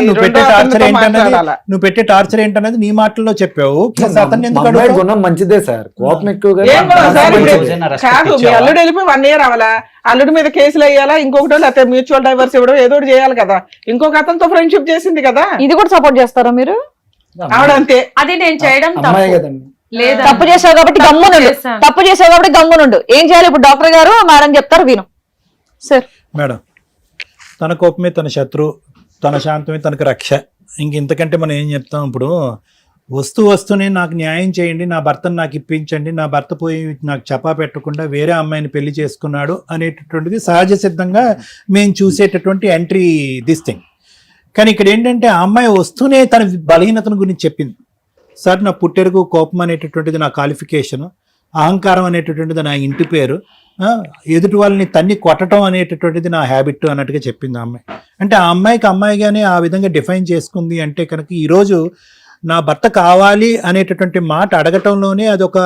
[SPEAKER 4] నువ్వు పెట్టే
[SPEAKER 3] రెండో
[SPEAKER 4] టార్చర్
[SPEAKER 3] అతనితో
[SPEAKER 4] ఏంటన్నది,
[SPEAKER 3] మాట్లాడాలా?
[SPEAKER 4] నువ్వు పెట్టే టార్చర్ ఏంటన్నది నీ మాటల్లో చెప్పావు. ప్లస్ అతన్ని ఎందుకు
[SPEAKER 6] మా అమ్మాయి
[SPEAKER 4] అడుగుతావు?
[SPEAKER 6] గుణం మంచిదే సార్, కోపం ఎక్కువగా
[SPEAKER 3] ఏం కూడా
[SPEAKER 6] మనసు
[SPEAKER 3] సార్ ఇప్పుడు
[SPEAKER 6] మంచిదే.
[SPEAKER 7] రోజైనా respect
[SPEAKER 3] కాదు, మీ
[SPEAKER 7] ఇచ్చావా?
[SPEAKER 3] అల్లుడు వెళ్ళిపోయి 1 year అవ్వాలా? అల్లుడి మీద కేసులు వేయాలా? ఇంకొకటి లేకపోతే మ్యూచువల్ డైవర్స్ ఇవ్వడం ఏదో ఒకటి చేయాలి కదా. ఇంకొక అతనితో ఫ్రెండ్షిప్ చేసింది కదా
[SPEAKER 5] ఇది కూడా సపోర్ట్ చేస్తారా మీరు?
[SPEAKER 3] ఆవిడ అంతే.
[SPEAKER 2] అది నేను చేయడం
[SPEAKER 6] అమ్మాయి
[SPEAKER 2] తప్పు
[SPEAKER 6] కదండి.
[SPEAKER 2] లేదా?
[SPEAKER 5] తప్పు చేసావు కాబట్టి గమ్మునుండు,
[SPEAKER 2] చేశాను.
[SPEAKER 5] తప్పు చేసావు కాబట్టి గమ్మునుండు. ఏం చేయాలి ఇప్పుడు? డాక్టర్ గారు మేడం చెప్తారు, విను సార్.
[SPEAKER 4] మేడం, తన కోపమే తన శత్రు, తన శాంతమే తనకు రక్ష. ఇంతకంటే మనం ఏం చెప్తాం? ఇప్పుడు వస్తూనే నాకు న్యాయం చేయండి, నా భర్తను నాకు ఇప్పించండి, నా భర్త పోయి నాకు చపా పెట్టకుండా వేరే అమ్మాయిని పెళ్లి చేసుకున్నాడు అనేటటువంటిది సహజ సిద్ధంగా మేము చూసేటటువంటి ఎంట్రీ దిస్ థింగ్. కానీ ఇక్కడ ఏంటంటే ఆ అమ్మాయి వస్తూనే తన బలహీనతను గురించి చెప్పింది. సార్, నా పుట్టెరుగు కోపం అనేటటువంటిది నా క్వాలిఫికేషను, అహంకారం అనేటటువంటిది నా ఇంటి పేరు, ఎదుటి వాళ్ళని తన్ని కొట్టడం అనేటటువంటిది నా హ్యాబిట్ అన్నట్టుగా చెప్పింది ఆ అమ్మాయి. అంటే ఆ అమ్మాయికి అమ్మాయిగానే ఆ విధంగా డిఫైన్ చేసుకుంది అంటే కనుక ఈరోజు నా భర్త కావాలి అనేటటువంటి మాట అడగటంలోనే అదొక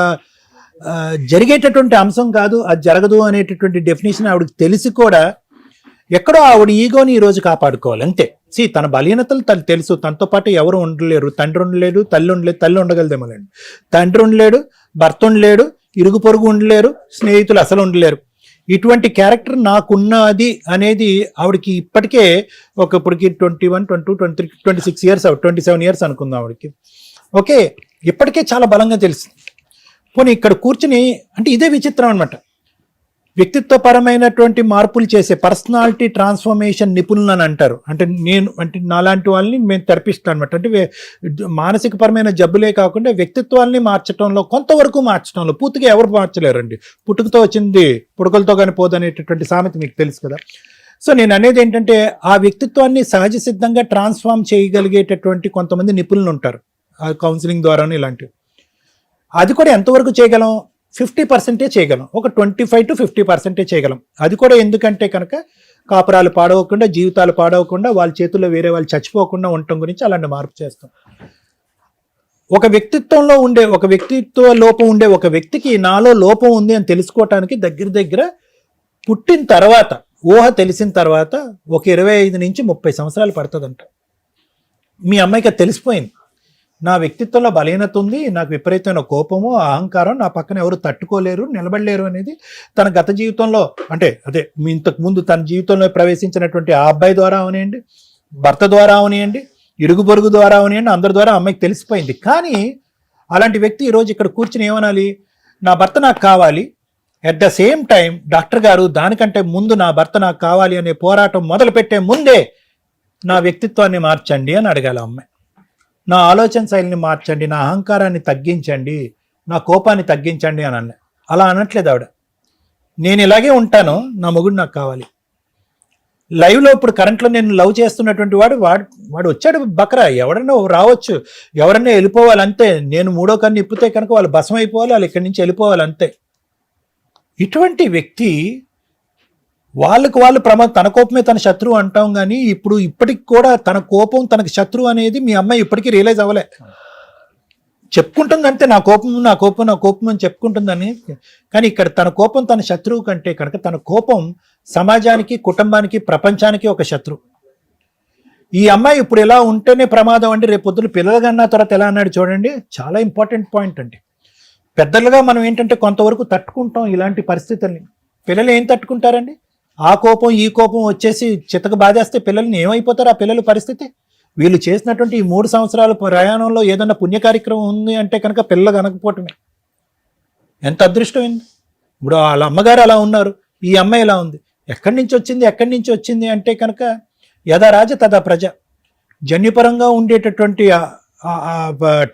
[SPEAKER 4] జరిగేటటువంటి అంశం కాదు, అది జరగదు అనేటటువంటి డెఫినేషన్ ఆవిడకి తెలిసి కూడా ఎక్కడో ఆవిడ ఈగోని ఈరోజు కాపాడుకోవాలి అంతే. తన బలహీనతలు తను తెలుసు, తనతో పాటు ఎవరు ఉండలేరు, తండ్రి ఉండలేడు, తల్లి ఉండలేదు, తల్లి ఉండగలదేమోలేండి, తండ్రి ఉండలేడు, భర్త ఉండలేడు, ఇరుగు పొరుగు ఉండలేరు, స్నేహితులు అసలు ఉండలేరు. ఇటువంటి క్యారెక్టర్ నాకున్నది అనేది ఆవిడకి ఇప్పటికే ఇప్పటికి 21, 22, 23, 26 ఇయర్స్ 27 ఇయర్స్ అనుకుందాం ఆవిడకి. ఓకే, ఇప్పటికే చాలా బలంగా తెలుసు. పోనీ ఇక్కడ కూర్చుని అంటే ఇదే విచిత్రం అనమాట. వ్యక్తిత్వపరమైనటువంటి మార్పులు చేసే పర్సనాలిటీ ట్రాన్స్ఫర్మేషన్ నిపుణులు అని అంటారు. అంటే నాలాంటి వాళ్ళని మేము తెరపిస్తాను అనమాట. అంటే మానసికపరమైన జబ్బులే కాకుండా వ్యక్తిత్వాన్ని మార్చడంలో కొంతవరకు మార్చడంలో, పూర్తిగా ఎవరు మార్చలేరండి. పుట్టుకతో వచ్చింది పుడకలతో కానీ పోదనేటటువంటి సామెత మీకు తెలుసు కదా. సో నేను అనేది ఏంటంటే ఆ వ్యక్తిత్వాన్ని సహజ సిద్ధంగా ట్రాన్స్ఫార్మ్ చేయగలిగేటటువంటి కొంతమంది నిపుణులు ఉంటారు కౌన్సిలింగ్ ద్వారాను ఇలాంటివి. అది కూడా ఎంతవరకు చేయగలం? 50% చేయగలం. ఒక 25 to 50% చేయగలం. అది కూడా ఎందుకంటే కనుక కాపురాలు పాడవకుండా, జీవితాలు పాడవకుండా, వాళ్ళ చేతుల్లో వేరే వాళ్ళు చచ్చిపోకుండా ఉండటం గురించి అలాంటి మార్పు చేస్తాం. ఒక వ్యక్తిత్వంలో ఉండే ఒక వ్యక్తిత్వ లోపం ఉండే ఒక వ్యక్తికి నాలో లోపం ఉంది అని తెలుసుకోవటానికి దగ్గర పుట్టిన తర్వాత, ఊహ తెలిసిన తర్వాత ఒక 25 నుంచి 30 సంవత్సరాలు పడుతుందంట. మీ అమ్మాయికి అది తెలిసిపోయింది. నా వ్యక్తిత్వంలో బలహీనత ఉంది, నాకు విపరీతమైన కోపము, అహంకారం, నా పక్కన ఎవరు తట్టుకోలేరు, నిలబడలేరు అనేది తన గత జీవితంలో, అంటే అదే మీ ఇంతకు ముందు తన జీవితంలో ప్రవేశించినటువంటి ఆ అబ్బాయి ద్వారా అవనియండి, భర్త ద్వారా అవనియండి, ఇరుగు పొరుగు ద్వారా అవనియండి, అందరి ద్వారా అమ్మాయికి తెలిసిపోయింది. కానీ అలాంటి వ్యక్తి ఈరోజు ఇక్కడ కూర్చుని ఏమనాలి? నా భర్త నాకు కావాలి, at the same time doctor గారు దానికంటే ముందు నా భర్త నాకు కావాలి అనే పోరాటం మొదలు పెట్టే ముందే నా వ్యక్తిత్వాన్ని మార్చండి అని అడగాలి అమ్మాయి. నా ఆలోచన శైలిని మార్చండి, నా అహంకారాన్ని తగ్గించండి, నా కోపాన్ని తగ్గించండి అని అన్న. అలా అనట్లేదు ఆవిడ. నేను ఇలాగే ఉంటాను, నా మొగుడు నాకు కావాలి. లైవ్లో ఇప్పుడు కరెంట్లో నేను లవ్ చేస్తున్నటువంటి వాడు వచ్చాడు బకరా, ఎవడన్నా రావచ్చు, ఎవరన్నా వెళ్ళిపోవాలి అంతే. నేను 3వ కన్ను ఇప్పితే కనుక వాళ్ళు భస్మం అయిపోవాలి, వాళ్ళు ఇక్కడి నుంచి వెళ్ళిపోవాలి అంతే. ఇటువంటి వ్యక్తి వాళ్ళకు వాళ్ళు తన కోపమే తన శత్రువు అంటాం, కానీ ఇప్పటికి కూడా తన కోపం తనకు శత్రువు అనేది మీ అమ్మాయి ఇప్పటికీ రియలైజ్ అవ్వలే. చెప్పుకుంటుంది అంతే, నా కోపం అని చెప్పుకుంటుందని. కానీ ఇక్కడ తన కోపం తన శత్రువు కంటే కనుక తన కోపం సమాజానికి, కుటుంబానికి, ప్రపంచానికి ఒక శత్రువు. ఈ అమ్మాయి ఇప్పుడు ఎలా ఉంటేనే ప్రమాదం అండి, రేపు పొద్దున పిల్లలు కన్నా తర్వాత ఎలా అన్నాడు చూడండి. చాలా ఇంపార్టెంట్ పాయింట్ అండి. పెద్దలుగా మనం ఏంటంటే కొంతవరకు తట్టుకుంటాం ఇలాంటి పరిస్థితుల్ని. పిల్లలు ఏం తట్టుకుంటారండి? ఆ కోపం ఈ కోపం వచ్చేసి చితక బాధేస్తే పిల్లల్ని ఏమైపోతారు ఆ పిల్లల పరిస్థితి? వీళ్ళు చేసినటువంటి ఈ 3 సంవత్సరాల ప్రయాణంలో ఏదన్నా పుణ్య కార్యక్రమం ఉంది అంటే కనుక పిల్లలు కనకపోవటమే. ఎంత అదృష్టమైంది. ఇప్పుడు వాళ్ళ అమ్మగారు అలా ఉన్నారు, ఈ అమ్మాయి ఎలా ఉంది. ఎక్కడి నుంచి వచ్చింది అంటే కనుక యథా రాజ తదా ప్రజ. జన్యుపరంగా ఉండేటటువంటి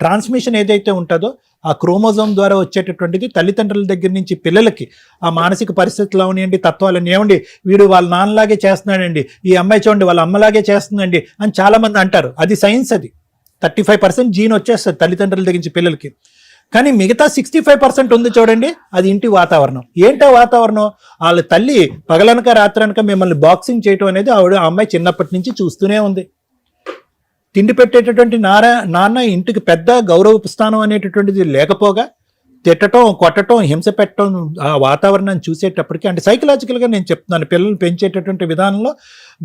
[SPEAKER 4] ట్రాన్స్మిషన్ ఏదైతే ఉంటుందో ఆ క్రోమోజోమ్ ద్వారా వచ్చేటటువంటిది తల్లిదండ్రుల దగ్గర నుంచి పిల్లలకి ఆ మానసిక పరిస్థితులు అవనివ్వండి, తత్వాలని ఏమండి వీడు వాళ్ళ నాన్నలాగే చేస్తున్నాడండి, ఈ అమ్మాయి చూడండి వాళ్ళ అమ్మలాగే చేస్తుందండి అని చాలామంది అంటారు. అది సైన్స్. అది 35% జీన్ వచ్చేస్తుంది తల్లిదండ్రుల దగ్గర నుంచి పిల్లలకి. కానీ మిగతా 65% ఉంది చూడండి, అది ఇంటి వాతావరణం. ఏంటో వాతావరణం? వాళ్ళ తల్లి పగలనక రాత్రనక మిమ్మల్ని బాక్సింగ్ చేయటం అనేది ఆ అమ్మాయి చిన్నప్పటి నుంచి చూస్తూనే ఉంది. తిండి పెట్టేటటువంటి నాన్న ఇంటికి పెద్ద గౌరవ స్థానం అనేటటువంటిది లేకపోగా తిట్టడం, కొట్టడం, హింస పెట్టడం ఆ వాతావరణాన్ని చూసేటప్పటికి, అంటే సైకలాజికల్గా నేను చెప్తున్నాను, పిల్లలు పెంచేటటువంటి విధానంలో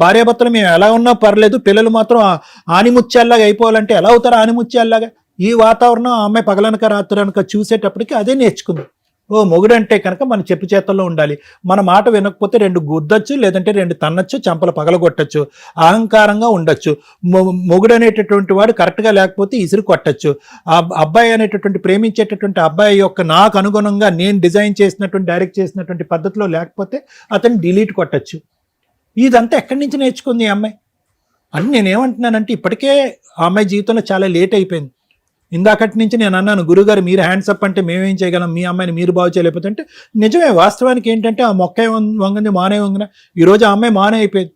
[SPEAKER 4] భార్యాభర్తలు మేము ఎలా ఉన్నా పర్లేదు, పిల్లలు మాత్రం ఆనిముత్యాల్లాగా అయిపోవాలంటే ఎలా అవుతారు ఆనిముత్యాల్లాగా? ఈ వాతావరణం ఆ అమ్మాయి పగలనక రాత్రనక చూసేటప్పటికి అదే నేర్చుకుంది. ఓ మొగుడంటే కనుక మన చెప్పు చేతల్లో ఉండాలి, మన మాట వినకపోతే 2 గుద్దచ్చు, లేదంటే 2 తన్నచ్చు, చంపలు పగలగొట్టచ్చు, అహంకారంగా ఉండొచ్చు. మొగుడు అనేటటువంటి వాడు కరెక్ట్గా లేకపోతే ఇసురు కొట్టచ్చు. ఆ అబ్బాయి అనేటటువంటి ప్రేమించేటటువంటి అబ్బాయి యొక్క నాకు అనుగుణంగా నేను డిజైన్ చేసినటువంటి డైరెక్ట్ చేసినటువంటి పద్ధతిలో లేకపోతే అతన్ని డిలీట్ కొట్టచ్చు. ఇదంతా ఎక్కడి నుంచి నేర్చుకుంది ఈ అమ్మాయి అని నేనేమంటున్నానంటే ఇప్పటికే ఆ అమ్మాయి జీవితంలో చాలా లేట్ అయిపోయింది. ఇందాకటి నుంచి నేను అన్నాను, గురుగారు మీరు హ్యాండ్స్ అప్ అంటే మేమేం చేయగలం, మీ అమ్మాయిని మీరు బాగు చేయలేకపోతే అంటే నిజమే. వాస్తవానికి ఏంటంటే ఆ మొక్క వంగంది మానే వంగిన. ఈరోజు ఆ అమ్మాయి మానే అయిపోయింది.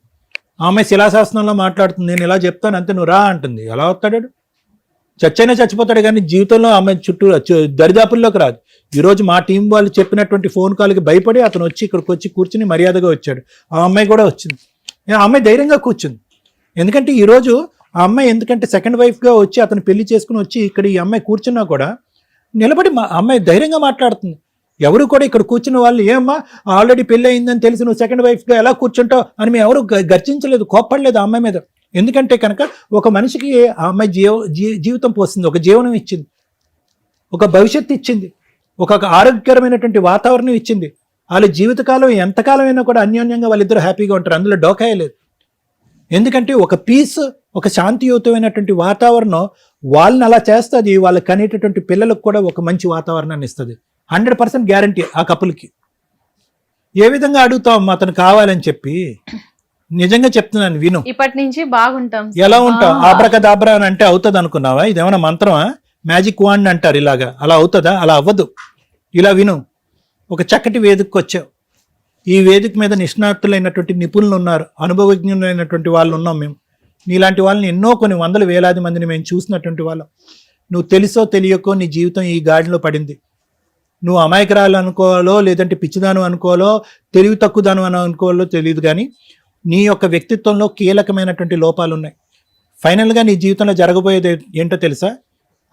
[SPEAKER 4] ఆ అమ్మాయి శిలాశాసనంలో మాట్లాడుతుంది, నేను ఇలా చెప్తాను అంతే నువ్వు రా అంటుంది. ఎలా వస్తాడు? చచ్చైనా చచ్చిపోతాడు కానీ జీవితంలో అమ్మాయి చుట్టూ దరిదాపుల్లోకి రాదు. ఈరోజు మా టీం వాళ్ళు చెప్పినటువంటి ఫోన్ కాల్కి భయపడి అతను వచ్చి ఇక్కడికి వచ్చి కూర్చుని మర్యాదగా వచ్చాడు. ఆ అమ్మాయి కూడా వచ్చింది. ఆ అమ్మాయి ధైర్యంగా కూర్చుంది. ఎందుకంటే ఈరోజు ఆ అమ్మాయి ఎందుకంటే సెకండ్ వైఫ్గా వచ్చి అతను పెళ్లి చేసుకుని వచ్చి ఇక్కడ ఈ అమ్మాయి కూర్చున్నా కూడా నిలబడి అమ్మాయి ధైర్యంగా మాట్లాడుతుంది. ఎవరు కూడా ఇక్కడ కూర్చున్న వాళ్ళు ఏమ్మా ఆల్రెడీ పెళ్ళి అయిందని తెలిసి నువ్వు సెకండ్ వైఫ్గా ఎలా కూర్చుంటావు అని మేము ఎవరు గర్జించలేదు, కోప్పడలేదు ఆ అమ్మాయి మీద. ఎందుకంటే కనుక ఒక మనిషికి ఆ అమ్మాయి జీవితం పోస్తుంది, ఒక జీవనం ఇచ్చింది, ఒక భవిష్యత్తు ఇచ్చింది, ఒక ఆరోగ్యకరమైనటువంటి వాతావరణం ఇచ్చింది. వాళ్ళ జీవితకాలం ఎంతకాలం అయినా కూడా అన్యోన్యంగా వాళ్ళిద్దరూ హ్యాపీగా ఉంటారు, అందులో డోకాయ లేదు. ఎందుకంటే ఒక పీస్, ఒక శాంతియుతమైనటువంటి వాతావరణం వాళ్ళని అలా చేస్తుంది, వాళ్ళకి కనేటటువంటి పిల్లలకు కూడా ఒక మంచి వాతావరణాన్ని ఇస్తుంది. 100% గ్యారంటీ ఆ కపుల్కి. ఏ విధంగా అడుగుతాం అతను కావాలని చెప్పి? నిజంగా చెప్తున్నాను, విను.
[SPEAKER 2] ఇప్పటి నుంచి బాగుంటాం.
[SPEAKER 4] ఎలా ఉంటావు? ఆబ్రకదాబ్రా అని అంటే అవుతుంది అనుకున్నావా? ఇదేమన్నా మంత్రమా? మ్యాజిక్ వాండ్ అంటారు, ఇలాగా. అలా అవుతుందా? అలా అవ్వదు. ఇలా విను. ఒక చక్కటి వేదికకు వచ్చావు. ఈ వేదిక మీద నిష్ణాతులైనటువంటి నిపుణులు ఉన్నారు, అనుభవజ్ఞులైనటువంటి వాళ్ళు ఉన్నాం మేము. నీలాంటి వాళ్ళని ఎన్నో కొన్ని వందల వేలాది మందిని మేము చూసినటువంటి వాళ్ళం. నువ్వు తెలుసో తెలియకో నీ జీవితం ఈ గాడిలో పడింది. నువ్వు అమాయకురాలు అనుకోవాలో, లేదంటే పిచ్చిదాను అనుకోవాలో, తెలివి తక్కువదాను అని అనుకోవాలో తెలియదు, కానీ నీ యొక్క వ్యక్తిత్వంలో కీలకమైనటువంటి లోపాలు ఉన్నాయి. ఫైనల్గా నీ జీవితంలో జరగబోయేది ఏంటో తెలుసా?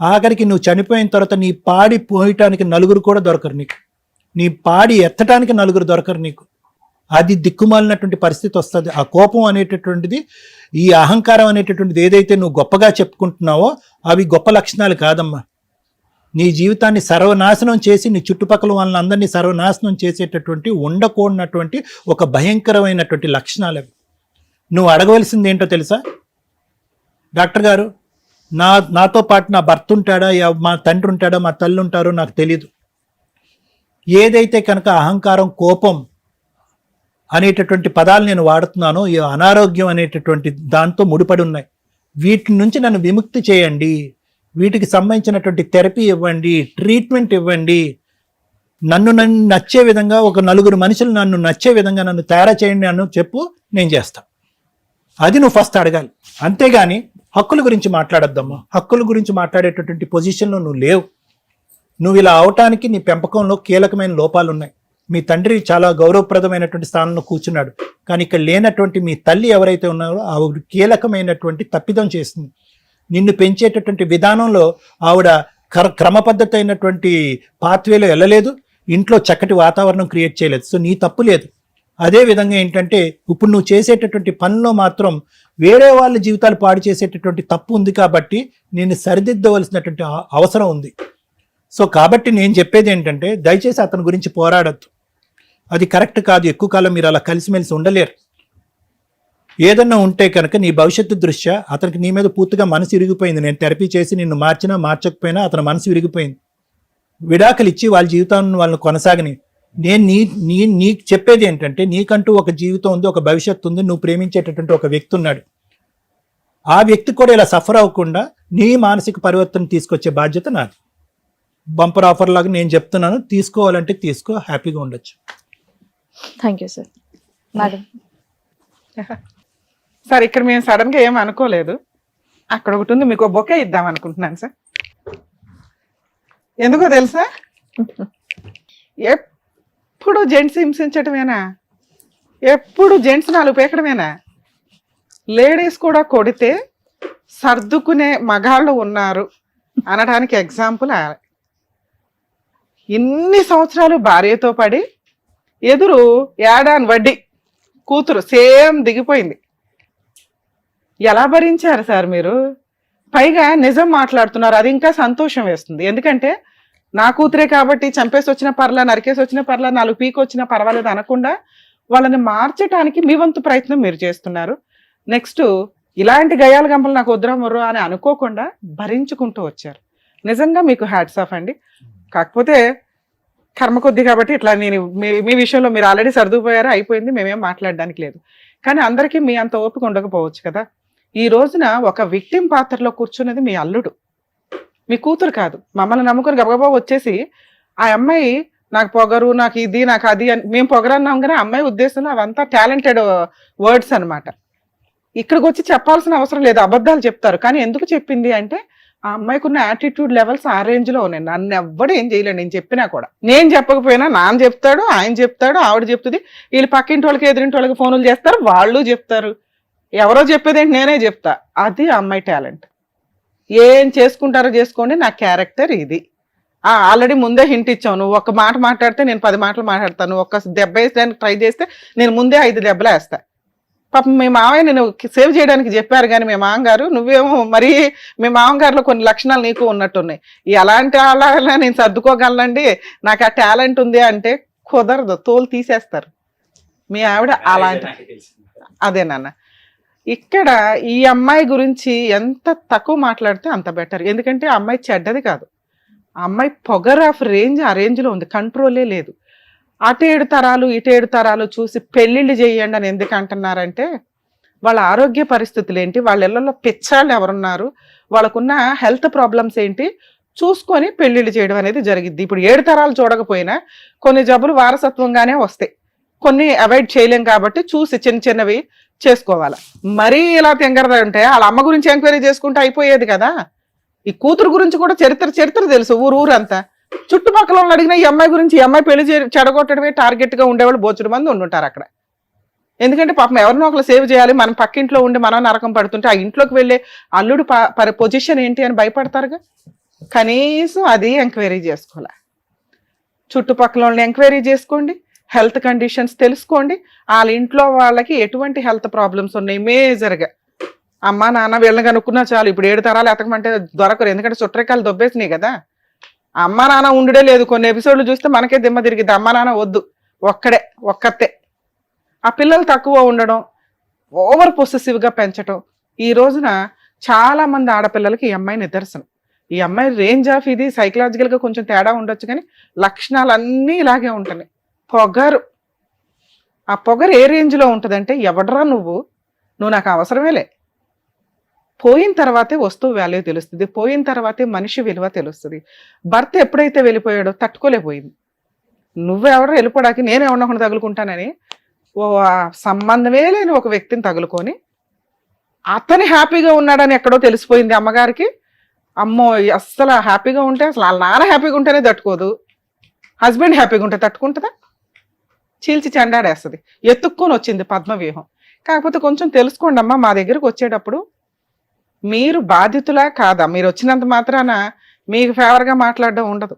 [SPEAKER 4] ఆఖరికి నువ్వు చనిపోయిన తర్వాత నీ పాడి పోయటానికి నలుగురు కూడా దొరకరు నీకు, నీ పాడి ఎత్తటానికి నలుగురు దొరకరు నీకు. అది దిక్కుమాలినటువంటి పరిస్థితి వస్తుంది. ఆ కోపం అనేటటువంటిది, ఈ అహంకారం అనేటటువంటిది ఏదైతే నువ్వు గొప్పగా చెప్పుకుంటున్నావో అవి గొప్ప లక్షణాలు కాదమ్మా. నీ జీవితాన్ని సర్వనాశనం చేసి నీ చుట్టుపక్కల వాళ్ళందరినీ సర్వనాశనం చేసేటటువంటి, ఉండకూడనటువంటి ఒక భయంకరమైనటువంటి లక్షణాలు అవి. నువ్వు అడగవలసింది ఏంటో తెలుసా? డాక్టర్ గారు, నాతో పాటు నా భర్త ఉంటాడా, మా తండ్రి ఉంటాడా, మా తల్లి ఉంటారో నాకు తెలీదు. ఏదైతే కనుక అహంకారం, కోపం అనేటటువంటి పదాలు నేను వాడుతున్నానో, ఈ అనారోగ్యం అనేటటువంటి దాంతో ముడిపడి ఉన్నాయి. వీటి నుంచి నన్ను విముక్తి చేయండి, వీటికి సంబంధించినటువంటి థెరపీ ఇవ్వండి, ట్రీట్మెంట్ ఇవ్వండి, నన్ను నచ్చే విధంగా, ఒక నలుగురు మనుషులు నన్ను నచ్చే విధంగా నన్ను తయారు చేయండి అని చెప్పు, నేను చేస్తాను. అది నువ్వు ఫస్ట్ అడగాలి. అంతేగాని హక్కుల గురించి మాట్లాడొద్దమ్మా. హక్కుల గురించి మాట్లాడేటటువంటి పొజిషన్లో నువ్వు లేవు. నువ్వు ఇలా అవటానికి నీ పెంపకంలో కీలకమైన లోపాలు ఉన్నాయి. మీ తండ్రి చాలా గౌరవప్రదమైనటువంటి స్థానంలో కూర్చున్నాడు, కానీ ఇక్కడ లేనటువంటి మీ తల్లి ఎవరైతే ఉన్నారో ఆవిడ కీలకమైనటువంటి తప్పిదం చేస్తుంది. నిన్ను పెంచేటటువంటి విధానంలో ఆవిడ క్రమపద్ధతి అయినటువంటి పాత్వేలో వెళ్ళలేదు, ఇంట్లో చక్కటి వాతావరణం క్రియేట్ చేయలేదు. సో నీ తప్పు లేదు. అదే విధంగా ఏంటంటే ఇప్పుడు నువ్వు చేసేటటువంటి పనిలో మాత్రం వేరే వాళ్ళ జీవితాలు పాడు చేసేటటువంటి తప్పు ఉంది, కాబట్టి నేను సరిదిద్దవలసినటువంటి అవసరం ఉంది. సో కాబట్టి నేను చెప్పేది ఏంటంటే, దయచేసి అతని గురించి పోరాడద్దు. అది కరెక్ట్ కాదు. ఎక్కువ కాలం మీరు అలా కలిసిమెలిసి ఉండలేరు. ఏదన్నా ఉంటే కనుక నీ భవిష్యత్తు దృష్ట్యా అతనికి నీ మీద పూర్తిగా మనసు విరిగిపోయింది. నేను థెరపీ చేసి నిన్ను మార్చినా మార్చకపోయినా అతని మనసు విరిగిపోయింది. విడాకులు ఇచ్చి వాళ్ళ జీవితాన్ని వాళ్ళని కొనసాగని. నేను నీకు చెప్పేది ఏంటంటే, నీకంటూ ఒక జీవితం ఉంది, ఒక భవిష్యత్తు ఉంది, నువ్వు ప్రేమించేటటువంటి ఒక వ్యక్తి ఉన్నాడు. ఆ వ్యక్తి కూడా ఇలా సఫర్ అవ్వకుండా నీ మానసిక పరివర్తన తీసుకొచ్చే బాధ్యత నాది. బంపర్ ఆఫర్ లాగా నేను చెప్తున్నాను, తీసుకోవాలంటే తీసుకో, హ్యాపీగా ఉండొచ్చు.
[SPEAKER 5] Thank you sir. Madam,
[SPEAKER 3] sir ఇక్కడ మేము సడన్ గా ఏం అనుకోలేదు. అక్కడ ఒకటి ఉంది, మీకు బొకే ఇద్దాం అనుకుంటున్నాను సార్. ఎందుకో తెలుసా? ఎప్పుడు జెంట్స్ హింసించటమేనా? ఎప్పుడు జెంట్స్ నాలుగు పేకడమేనా? లేడీస్ కూడా కొడితే సర్దుకునే మగాళ్ళు ఉన్నారు అనడానికి ఎగ్జాంపుల్. ఇన్ని సంవత్సరాలు భార్యతో పడి ఎదురు ఏడాన్ వడ్డీ కూతురు సేమ్ దిగిపోయింది. ఎలా భరించారు సార్ మీరు? పైగా నిజం మాట్లాడుతున్నారు, అది ఇంకా సంతోషం వేస్తుంది. ఎందుకంటే నా కూతురే కాబట్టి చంపేసి వచ్చిన పర్లా, నరికేసి వచ్చిన పర్లా, 4 పీకి వచ్చినా పర్వాలేదు అనకుండా వాళ్ళని మార్చడానికి మీ వంతు ప్రయత్నం మీరు చేస్తున్నారు. నెక్స్ట్ ఇలాంటి గయాల గంపలు నాకు వద్దురా మొర్రో అని అనుకోకుండా భరించుకుంటూ వచ్చారు. నిజంగా మీకు హ్యాట్స్ ఆఫ్ అండి. కాకపోతే కర్మ కొద్ది కాబట్టి ఇట్లా నేను మీ విషయంలో మీరు ఆల్రెడీ సర్దుకుపోయారు, అయిపోయింది, మేమేం మాట్లాడడానికి లేదు. కానీ అందరికీ మీ అంత ఓపిక ఉండకపోవచ్చు కదా. ఈ రోజున ఒక విక్టిమ్ పాత్రలో కూర్చున్నది మీ అల్లుడు, మీ కూతురు కాదు. మమ్మల్ని నమ్ముకొని గబగబా వచ్చేసి ఆ అమ్మాయి నాకు పొగరు, నాకు ఇది, నాకు అది అని మేము పొగరన్నాం, కానీ అమ్మాయి ఉద్దేశంలో అవంతా టాలెంటెడ్ వర్డ్స్ అనమాట. ఇక్కడికి వచ్చి చెప్పాల్సిన అవసరం లేదు, అబద్ధాలు చెప్తారు. కానీ ఎందుకు చెప్పింది అంటే ఆ అమ్మాయికి ఉన్న యాటిట్యూడ్ లెవెల్స్ ఆ రేంజ్ లో ఉన్నాయి. నన్ను ఎవ్వడు ఏం చేయలేడు, నేను చెప్పినా కూడా. నేను చెప్పకపోయినా నాన్న చెప్తాడు, ఆయన చెప్తాడు, ఆవిడ చెప్తుంది, వీళ్ళు పక్కింటి వాళ్ళకి ఎదురింటి వాళ్ళకి ఫోన్లు చేస్తారు, వాళ్ళు చెప్తారు. ఎవరో చెప్పేదేంటి, నేనే చెప్తా. అది ఆ అమ్మాయి టాలెంట్. ఏం చేసుకుంటారో చేసుకోండి, నా క్యారెక్టర్ ఇది. ఆల్రెడీ ముందే హింట్ ఇచ్చావు, నువ్వు ఒక మాట మాట్లాడితే నేను 10 మాటలు మాట్లాడతాను, ఒక్క దెబ్బ వేసేదానికి ట్రై చేస్తే నేను ముందే 5 దెబ్బలు వేస్తా. పాపం మీ మావయ్య నేను సేవ్ చేయడానికి చెప్పారు, కానీ మీ మామగారు నువ్వేమో మరీ మీ మామగారిలో కొన్ని లక్షణాలు నీకు ఉన్నట్టున్నాయి. ఎలాంటి అలా నేను సర్దుకోగలనండి, నాకు ఆ టాలెంట్ ఉంది అంటే కుదరదు, తోలు తీసేస్తారు. మీ ఆవిడ అలాంటి అదే నాన్న. ఇక్కడ ఈ అమ్మాయి గురించి ఎంత తక్కువ మాట్లాడితే అంత బెటర్. ఎందుకంటే ఆ అమ్మాయి చెడ్డది కాదు, ఆ అమ్మాయి పొగర్ ఆఫ్ రేంజ్ ఆ రేంజ్లో ఉంది, కంట్రోలే లేదు. అటు 7 తరాలు ఇటు 7 తరాలు చూసి పెళ్ళిళ్ళు చేయండి అని ఎందుకు అంటున్నారంటే వాళ్ళ ఆరోగ్య పరిస్థితులు ఏంటి, వాళ్ళ ఇళ్లలో పిచ్చాళ్ళు ఎవరున్నారు, వాళ్ళకున్న హెల్త్ ప్రాబ్లమ్స్ ఏంటి చూసుకొని పెళ్ళిళ్ళు చేయడం అనేది జరిగిద్ది. ఇప్పుడు 7 తరాలు చూడకపోయినా కొన్ని జబ్బులు వారసత్వంగానే వస్తాయి, కొన్ని అవాయిడ్ చేయలేం కాబట్టి చూసి చిన్న చిన్నవి చేసుకోవాలి. మరీ ఇలా తెంగరదా ఉంటే వాళ్ళ అమ్మ గురించి ఎంక్వైరీ చేసుకుంటే అయిపోయేది కదా. ఈ కూతురు గురించి కూడా చరిత్ర తెలుసు ఊరంతా. చుట్టుపక్కల వాళ్ళు అడిగినా ఈ అమ్మాయి గురించి, ఈ అమ్మాయి పెళ్లి చెడగొట్టడమే టార్గెట్ గా ఉండేవాళ్ళు బోచుడు మంది ఉండుంటారు అక్కడ. ఎందుకంటే పాపం ఎవరినో ఒకరు సేవ్ చేయాలి, మనం పక్కింట్లో ఉండి మనం నరకం పడుతుంటే ఆ ఇంట్లోకి వెళ్ళే అల్లుడు పొజిషన్ ఏంటి అని భయపడతారుగా. కనీసం అది ఎంక్వైరీ చేసుకోవాలి. చుట్టుపక్కల వాళ్ళని ఎంక్వైరీ చేసుకోండి, హెల్త్ కండిషన్స్ తెలుసుకోండి, వాళ్ళ ఇంట్లో వాళ్ళకి ఎటువంటి హెల్త్ ప్రాబ్లమ్స్ ఉన్నాయి మేజర్గా. అమ్మ నాన్న వీళ్ళని కనుక్కున్నా చాలు. ఇప్పుడు 7 తరాలు ఎతకమంటే దొరకరు, ఎందుకంటే చుట్టరికాయలు దొబ్బేసినాయి కదా. అమ్మ నాన్న ఉండడే లేదు. కొన్ని ఎపిసోడ్లు చూస్తే మనకే దిమ్మ తిరిగిద్ది. అమ్మ నాన్న వద్దు, ఒక్కతే. ఆ పిల్లలు తక్కువ ఉండడం, ఓవర్ పొసెసివ్గా పెంచడం ఈ రోజున చాలా మంది ఆడపిల్లలకి ఈ అమ్మాయి నిదర్శనం. ఈ అమ్మాయి రేంజ్ ఆఫ్ ఇది సైకలాజికల్గా కొంచెం తేడా ఉండొచ్చు, కానీ లక్షణాలు అన్నీ ఇలాగే ఉంటున్నాయి. పొగరు, ఆ పొగరు ఏ రేంజ్లో ఉంటుందంటే ఎవడరా నువ్వు నాకు అవసరమేలే. పోయిన తర్వాతే వస్తువు వాల్యూ తెలుస్తుంది, పోయిన తర్వాతే మనిషి విలువ తెలుస్తుంది. భర్త ఎప్పుడైతే వెళ్ళిపోయాడో తట్టుకోలేకపోయింది. నువ్వెవడో వెళ్ళిపోవడానికి నేను ఎవరినొకటి తగులుకుంటానని సంబంధమే లేని ఒక వ్యక్తిని తగులుకొని అతని హ్యాపీగా ఉన్నాడని ఎక్కడో తెలిసిపోయింది అమ్మగారికి. అమ్మో అస్సలు హ్యాపీగా ఉంటే, అసలు వాళ్ళ నాన్న హ్యాపీగా ఉంటేనే తట్టుకోదు, హస్బెండ్ హ్యాపీగా ఉంటే తట్టుకుంటుందా? చీల్చి చెండాడేస్తుంది. ఎత్తుక్కొని వచ్చింది పద్మవ్యూహం. కాకపోతే కొంచెం తెలుసుకోండి అమ్మా, మా దగ్గరకు వచ్చేటప్పుడు మీరు బాధితులా కాదా, మీరు వచ్చినంత మాత్రాన మీకు ఫేవర్గా మాట్లాడడం ఉండదు.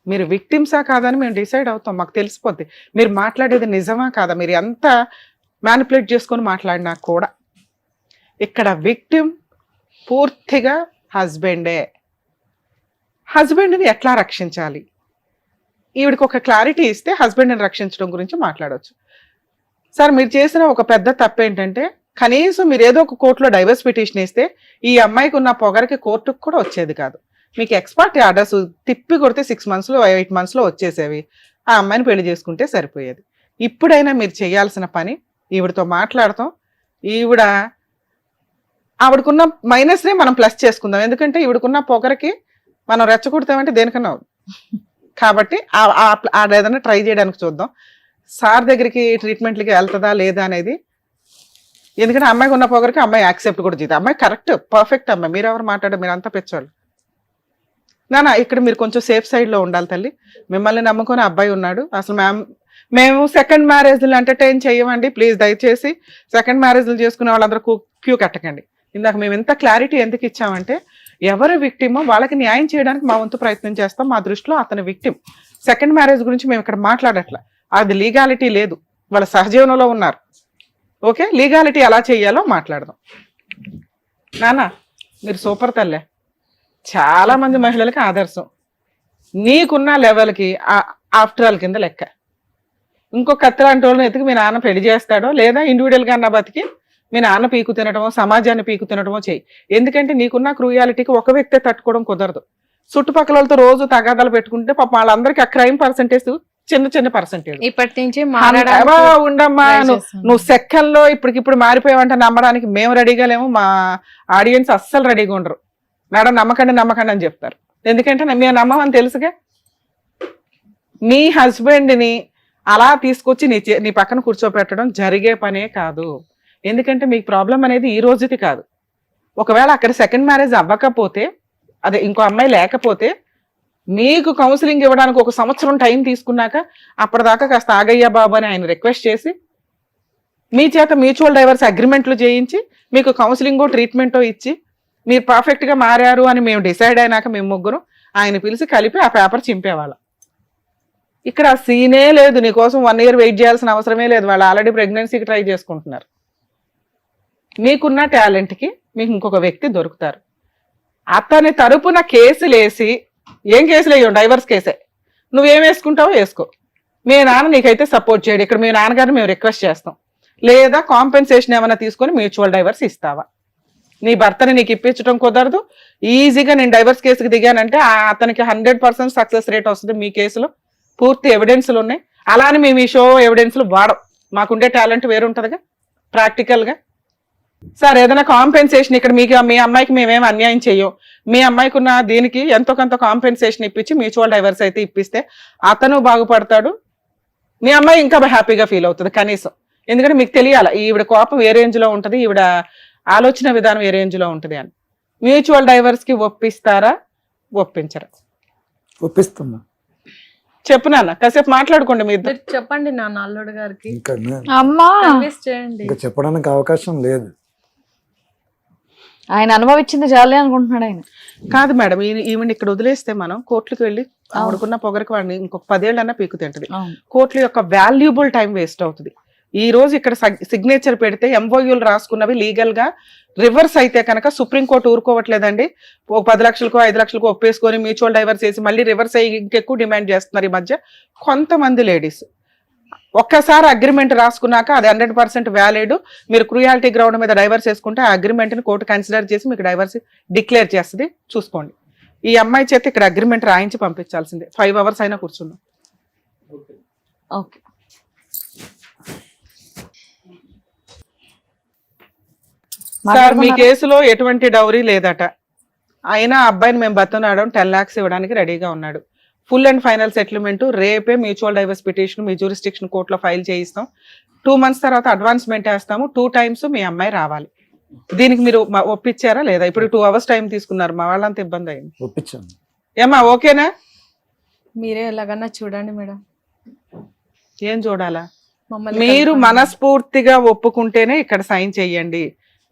[SPEAKER 3] మీరు విక్టిమ్సా కాదని మేము డిసైడ్ అవుతాం, మాకు తెలిసిపోద్ది మీరు మాట్లాడేది నిజమా కాదా. మీరు ఎంత మ్యానిపులేట్ చేసుకొని మాట్లాడినా కూడా ఇక్కడ విక్టిమ్ పూర్తిగా హస్బెండే. హస్బెండ్ని ఎట్లా రక్షించాలి, ఈవిడికి ఒక క్లారిటీ ఇస్తే హస్బెండ్ని రక్షించడం గురించి మాట్లాడవచ్చు. సార్ మీరు చేసిన ఒక పెద్ద తప్పు ఏంటంటే, కనీసం మీరు ఏదో ఒక కోర్టులో డైవర్స్ పిటిషన్ ఇస్తే ఈ అమ్మాయికి ఉన్న పొగరికి కోర్టుకు కూడా వచ్చేది కాదు. మీకు ఎక్స్పర్ట్ ఆర్డర్స్ తిప్పి కొడితే 6 monthsలో 8 monthsలో వచ్చేసేవి. ఆ అమ్మాయిని పెళ్లి చేసుకుంటే సరిపోయేది. ఇప్పుడైనా మీరు చేయాల్సిన పని ఈవిడతో మాట్లాడతాం. ఆవిడకున్న మైనస్నే మనం ప్లస్ చేసుకుందాం. ఎందుకంటే ఈవిడకున్న పొగరికి మనం రెచ్చగొడతామంటే దేనికన్నా కాబట్టి ఏదైనా ట్రై చేయడానికి చూద్దాం. సార్ దగ్గరికి ట్రీట్మెంట్లకి వెళ్తుందా లేదా అనేది, ఎందుకంటే అమ్మాయికి ఉన్న పొగరికి అమ్మాయి యాక్సెప్ట్ కూడా చేద్దాం. అమ్మాయి కరెక్ట్ పర్ఫెక్ట్ అమ్మాయి, మీరు ఎవరు మాట్లాడారు, మీరు అంతా పెంచాలి. నానా ఇక్కడ మీరు కొంచెం సేఫ్ సైడ్లో ఉండాలి తల్లి. మిమ్మల్ని నమ్ముకొని అబ్బాయి ఉన్నాడు. అసలు మేము సెకండ్ మ్యారేజ్లు ఎంటర్టైన్ చేయమండి ప్లీజ్. దయచేసి సెకండ్ మ్యారేజ్లు చేసుకునే వాళ్ళందరూ క్యూ కట్టకండి. ఇందాక మేము ఎంత క్లారిటీ ఎందుకు ఇచ్చామంటే, ఎవరు విక్టిమో వాళ్ళకి న్యాయం చేయడానికి మా వంతు ప్రయత్నం చేస్తాం. మా దృష్టిలో అతని విక్టిమ్. సెకండ్ మ్యారేజ్ గురించి మేము ఇక్కడ మాట్లాడట్లా, అది లీగాలిటీ లేదు, వాళ్ళ సహజీవనంలో ఉన్నారు. ఓకే, లీగాలిటీ ఎలా చేయాలో మాట్లాడదాం. నాన్న మీరు సూపర్ తల్లే, చాలా మంది మహిళలకి ఆదర్శం. నీకున్న లెవెల్కి ఆఫ్టర్ ఆల్ కింద లెక్క. ఇంకొక కత్తిలాంటి వాళ్ళని ఎతికి మీ నాన్న పెళ్లి చేస్తాడో, లేదా ఇండివిజువల్గా అన్న బతికి మీ నాన్న పీకు తినడమో సమాజాన్ని పీకు తినడమో చేయి. ఎందుకంటే నీకున్న క్రూయాలిటీకి ఒక వ్యక్తే తట్టుకోవడం కుదరదు. చుట్టుపక్కల వాళ్ళతో రోజు తగాదాలు పెట్టుకుంటే పాప వాళ్ళందరికీ ఆ క్రైమ్ పర్సెంటేజ్ చిన్న పర్సెంటేజ్.
[SPEAKER 2] ఇప్పటి నుంచి
[SPEAKER 3] ఉండమ్మా, నువ్వు సెకండ్లో ఇప్పటికిప్పుడు మారిపోయావంటే నమ్మడానికి మేము రెడీగా లేము, మా ఆడియన్స్ అస్సలు రెడీగా ఉండరు. మేడం నమ్మకండి అని చెప్తారు. ఎందుకంటే మేము నమ్మమని తెలుసుగా. మీ హస్బెండ్ని అలా తీసుకొచ్చి నీ పక్కన కూర్చోపెట్టడం జరిగే పనే కాదు. ఎందుకంటే మీకు ప్రాబ్లం అనేది ఈ రోజుది కాదు. ఒకవేళ అక్కడ సెకండ్ మ్యారేజ్ అవ్వకపోతే, అదే ఇంకో అమ్మాయి లేకపోతే, మీకు కౌన్సిలింగ్ ఇవ్వడానికి 1 సంవత్సరం టైం తీసుకున్నాక అప్పటిదాకా కాస్త ఆగయ్యా బాబు అని ఆయన రిక్వెస్ట్ చేసి మీ చేత మ్యూచువల్ డైవర్స్ అగ్రిమెంట్లు చేయించి మీకు కౌన్సిలింగో ట్రీట్మెంటో ఇచ్చి మీరు పర్ఫెక్ట్గా మారారు అని మేము డిసైడ్ అయినాక మేము ముగ్గురు ఆయన పిలిచి కలిపి ఆ పేపర్ చింపేవాళ్ళం. ఇక్కడ ఆ సీనే లేదు. నీకోసం 1 year వెయిట్ చేయాల్సిన అవసరమే లేదు. వాళ్ళు ఆల్రెడీ ప్రెగ్నెన్సీకి ట్రై చేసుకుంటున్నారు. మీకున్న టాలెంట్కి మీకు ఇంకొక వ్యక్తి దొరుకుతారు. అతని తరపున కేసులు వేసి, ఏం కేసులు వేయవు, డైవర్స్ కేసే, నువ్వేం వేసుకుంటావో వేసుకో, మీ నాన్న నీకైతే సపోర్ట్ చేయడు. ఇక్కడ మీ నాన్నగారిని మేము రిక్వెస్ట్ చేస్తాం, లేదా కాంపెన్సేషన్ ఏమైనా తీసుకొని మ్యూచువల్ డైవర్స్ ఇస్తావా? నీ భర్తని నీకు ఇప్పించడం కుదరదు, ఈజీగా నేను డైవర్స్ కేసుకి దిగానంటే అతనికి 100% సక్సెస్ రేట్ వస్తుంది. మీ కేసులో పూర్తి ఎవిడెన్స్లు ఉన్నాయి. అలానే మేము ఈ షో ఎవిడెన్స్లు వాడం, మాకుండే టాలెంట్ వేరుంటుందిగా ప్రాక్టికల్గా. సార్ ఏదైనా కాంపెన్సేషన్ ఇక్కడ మీకు మీ అమ్మాయికి మేమేం అన్యాయం చెయ్యం, మీ అమ్మాయికి ఉన్న దీనికి ఎంతో కొంత కాంపెన్సేషన్ ఇప్పించి మ్యూచువల్ డైవర్స్ అయితే ఇప్పిస్తే అతను బాగుపడతాడు, మీ అమ్మాయి ఇంకా హ్యాపీగా ఫీల్ అవుతుంది కనీసం. ఎందుకంటే మీకు తెలియాలి ఈవిడ కోపం ఏ రేంజ్లో ఉంటుంది, ఈవిడ ఆలోచన విధానం ఏ రేంజ్లో ఉంటుంది అని. మ్యూచువల్ డైవర్స్కి ఒప్పిస్తారా ఒప్పించరా?
[SPEAKER 6] ఒప్పిస్తున్నా.
[SPEAKER 3] చెప్పు నాన్న, కాసేపు మాట్లాడుకోండి మీ ఇద్దరు.
[SPEAKER 2] మీరు చెప్పండి నాన్న అల్లుడు గారికి,
[SPEAKER 6] ఇంకా
[SPEAKER 5] అమ్మా
[SPEAKER 2] కన్విన్స్ చేయండి.
[SPEAKER 6] ఇంకా చెప్పడానికి అవకాశం లేదు.
[SPEAKER 5] ఆయన అనుభవించింది చాలే అనుకుంటున్నాడు ఆయన.
[SPEAKER 3] కాదు మేడం, ఈవెన్ ఇక్కడ వదిలేస్తే మనం కోర్టులకు వెళ్ళి ఆవిడకున్న పొగరికి వాడిని ఇంకొక 10 ఏళ్ళన్నా పీకు తింటది. కోర్టుల యొక్క వాల్యుబుల్ టైం వేస్ట్ అవుతుంది. ఈ రోజు ఇక్కడ సిగ్నేచర్ పెడితే ఎంఓయూలు రాసుకున్నవి లీగల్ గా రివర్స్ అయితే కనుక సుప్రీంకోర్టు ఊరుకోవట్లేదండి. ఒక 10 లక్షలకు 5 లక్షలకు ఒప్పేసుకొని మ్యూచువల్ డైవర్స్ చేసి మళ్ళీ రివర్స్ అయ్యి ఇంకెక్కువ డిమాండ్ చేస్తున్నారు ఈ మధ్య కొంతమంది లేడీస్. ఒక్కసారి అగ్రిమెంట్ రాసుకున్నాక అది 100% వ్యాలిడ్. మీరు క్రూయాలిటీ గ్రౌండ్ మీద డైవర్స్ చేసుకుంటే ఆ అగ్రిమెంట్ ని కోర్టు కన్సిడర్ చేసి మీకు డైవర్స్ డిక్లేర్ చేస్తుంది. చూసుకోండి. ఈ అమ్మాయి చేత ఇక్కడ అగ్రిమెంట్ రాయించి పంపించాల్సిందే. 5 hours అయినా కూర్చున్నాం.
[SPEAKER 5] ఓకే
[SPEAKER 3] సార్ మీ కేసులో ఎటువంటి డౌరీ లేదట, అయినా అబ్బాయిని మేము బతనాడడం 10 lakhs ఇవ్వడానికి రెడీగా ఉన్నాడు. ఫుల్ అండ్ ఫైనల్ సెటిల్మెంట్ రేపే మ్యూచువల్ డైవర్స్ పిటిషన్ మీ జ్యూరిస్డిక్షన్ కోర్టులో ఫైల్ చేయిస్తాం. 2 months తర్వాత అడ్వాన్స్మెంట్ వేస్తాము. 2 times మీ అమ్మాయి రావాలి. దీనికి మీరు ఒప్పించారా లేదా? ఇప్పుడు 2 hours టైం తీసుకున్నారు, మా వాళ్ళంతా ఇబ్బంది అయింది.
[SPEAKER 6] ఒప్పించాను.
[SPEAKER 3] ఏమా ఓకేనా?
[SPEAKER 2] మీరే ఎలాగన్నా చూడండి మేడం.
[SPEAKER 3] ఏం చూడాలా?
[SPEAKER 2] మమ్మల్ని
[SPEAKER 3] మీరు
[SPEAKER 2] కలపండి.
[SPEAKER 3] మనస్ఫూర్తిగా ఒప్పుకుంటేనే ఇక్కడ సైన్ చెయ్యండి.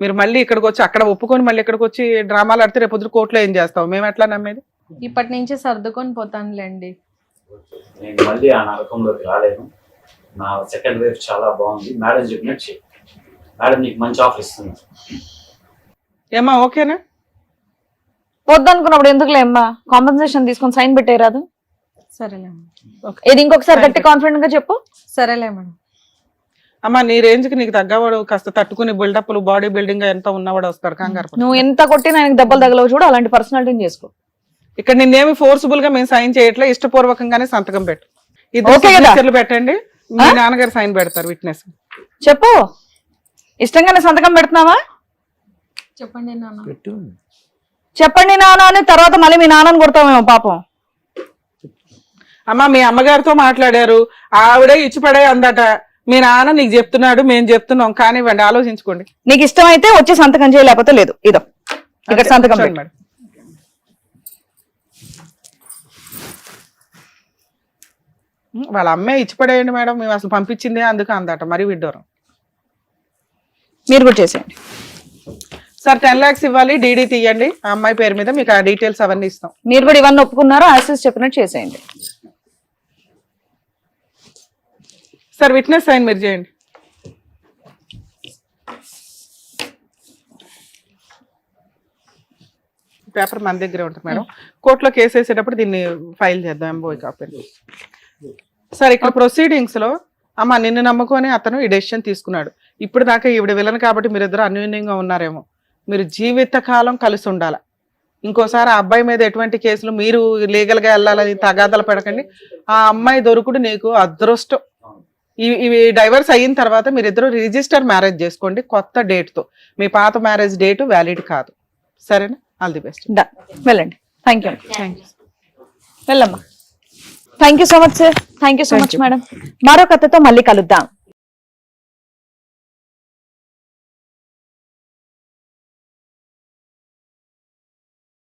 [SPEAKER 3] మీరు మళ్ళీ ఇక్కడికి వచ్చి అక్కడ ఒప్పుకొని మళ్ళీ ఇక్కడికి వచ్చి డ్రామాలు ఆడితే రేపు పొద్దున కోర్టులో ఏం చేస్తావు? మేము ఎట్లా నమ్మేది?
[SPEAKER 2] ఇప్పటి నుంచి సర్దుకొని పోతానులేండి.
[SPEAKER 7] నేను మళ్ళీ ఆ నరకంలోకి రాలేను. నా సెకండ్ వైఫ్ చాలా బాగుంది. మేడం చెప్పినట్టు చెయ్యి. మేడం నీకు మంచి ఆఫర్ ఇస్తుంది.
[SPEAKER 3] ఏమా ఓకేనా?
[SPEAKER 5] వద్దనుకున్నప్పుడు ఎందుకులే అమ్మా, కాంపెన్సేషన్ తీసుకొని సైన్ పెట్టేరాదు.
[SPEAKER 2] సరేలే
[SPEAKER 5] ఇది ఇంకొకసారి గట్టి కాన్ఫిడెంట్ గా చెప్పు.
[SPEAKER 2] సరేలే మేడం.
[SPEAKER 3] అమ్మా నీ రేంజ్ కి నీకు తగ్గవాడు కాస్త తట్టుకుని బిల్డప్లు బాడీ బిల్డింగ్ ఎంత ఉన్నవాడు వస్తాడు. కంగారు పడకు.
[SPEAKER 5] నువ్వు ఎంత కొట్టినా ఆయనకి దెబ్బలు తగలవు చూడు, అలాంటి పర్సనాలిటీని చేసుకో.
[SPEAKER 3] ఇక్కడ నిన్నేమి ఫోర్స్ఫుల్ గా మేము సైన్ చేయట్లే, ఇష్టపూర్వకంగానే సంతకం పెట్టు.
[SPEAKER 5] ఓకే కదా?
[SPEAKER 3] సిగ్నేచర్లు పెట్టండి, మీ నాన్నగారు సైన్ పెడతారు విట్నెస్.
[SPEAKER 5] చెప్పు, ఇష్టంగానే సంతకం పెడుతున్నావా?
[SPEAKER 2] చెప్పండి నాన్న.
[SPEAKER 6] పెట్టు.
[SPEAKER 5] చెప్పండి నాన్న అని తర్వాత మళ్ళీ మీ నాన్నని కొడతామేమో పాపం.
[SPEAKER 3] అమ్మా మీ అమ్మగారితో మాట్లాడారు, ఆవిడే ఇచ్చిపడే అందట. మీ నాన్న నీకు చెప్తున్నాడు, మేము చెప్తున్నాం. కానివ్వండి, ఆలోచించుకోండి.
[SPEAKER 5] నీకు ఇష్టం అయితే వచ్చి సంతకం చేయ, లేకపోతే లేదు. ఇదో ఇక్కడ సంతకం పెట్టు.
[SPEAKER 3] మేడం వాళ్ళ అమ్మే ఇచ్చిపడేయండి మేడం, మేము అసలు పంపించిందే అందుకు అందట. మరి విడ్డోరం.
[SPEAKER 5] మీరు కూడా చేసేయండి
[SPEAKER 3] సార్. 10 lakhs ఇవ్వాలి, డీడీ తీయండి ఆ అమ్మాయి పేరు మీద, మీకు ఆ డీటెయిల్స్ అవన్నీ ఇస్తాం.
[SPEAKER 5] మీరు కూడా ఇవన్నీ ఒప్పుకున్నారో యాసిస్ చెప్పినట్టు చేసేయండి.
[SPEAKER 3] సార్ విట్నెస్ సైన్ మీరు చేయండి. పేపర్ మన దగ్గరే ఉంటుంది మేడం. కోర్టులో కేసు వేసేటప్పుడు దీన్ని ఫైల్ చేద్దాం. MOI copy. సార్ ఇక్కడ ప్రొసీడింగ్స్ లో అమ్మ నిన్ను నమ్ముకొని అతను ఈ డెసిషన్ తీసుకున్నాడు. ఇప్పుడు దాకా ఈవిడ విలన్ కాబట్టి మీరిద్దరు అన్యోన్యంగా ఉన్నారేమో. మీరు జీవితకాలం కలిసి ఉండాలి. ఇంకోసారి ఆ అబ్బాయి మీద ఎటువంటి కేసులు మీరు లీగల్ గా వెళ్ళాలని తగాదాలు పెడకండి. ఆ అమ్మాయి దొరుకుడు నీకు అదృష్టం. ఇవి డైవర్స్ అయిన తర్వాత మీరిద్దరు రిజిస్టర్ మ్యారేజ్ చేసుకోండి కొత్త డేట్ తో. మీ పాత మ్యారేజ్ డేట్ వ్యాలిడ్ కాదు. సరేనా? All the best.
[SPEAKER 5] వెళ్ళండి. Thank you. వెళ్ళమ్మా. Thank you so much sir. Thank you so much madam. మరో కథతో మళ్ళీ కలుద్దాం.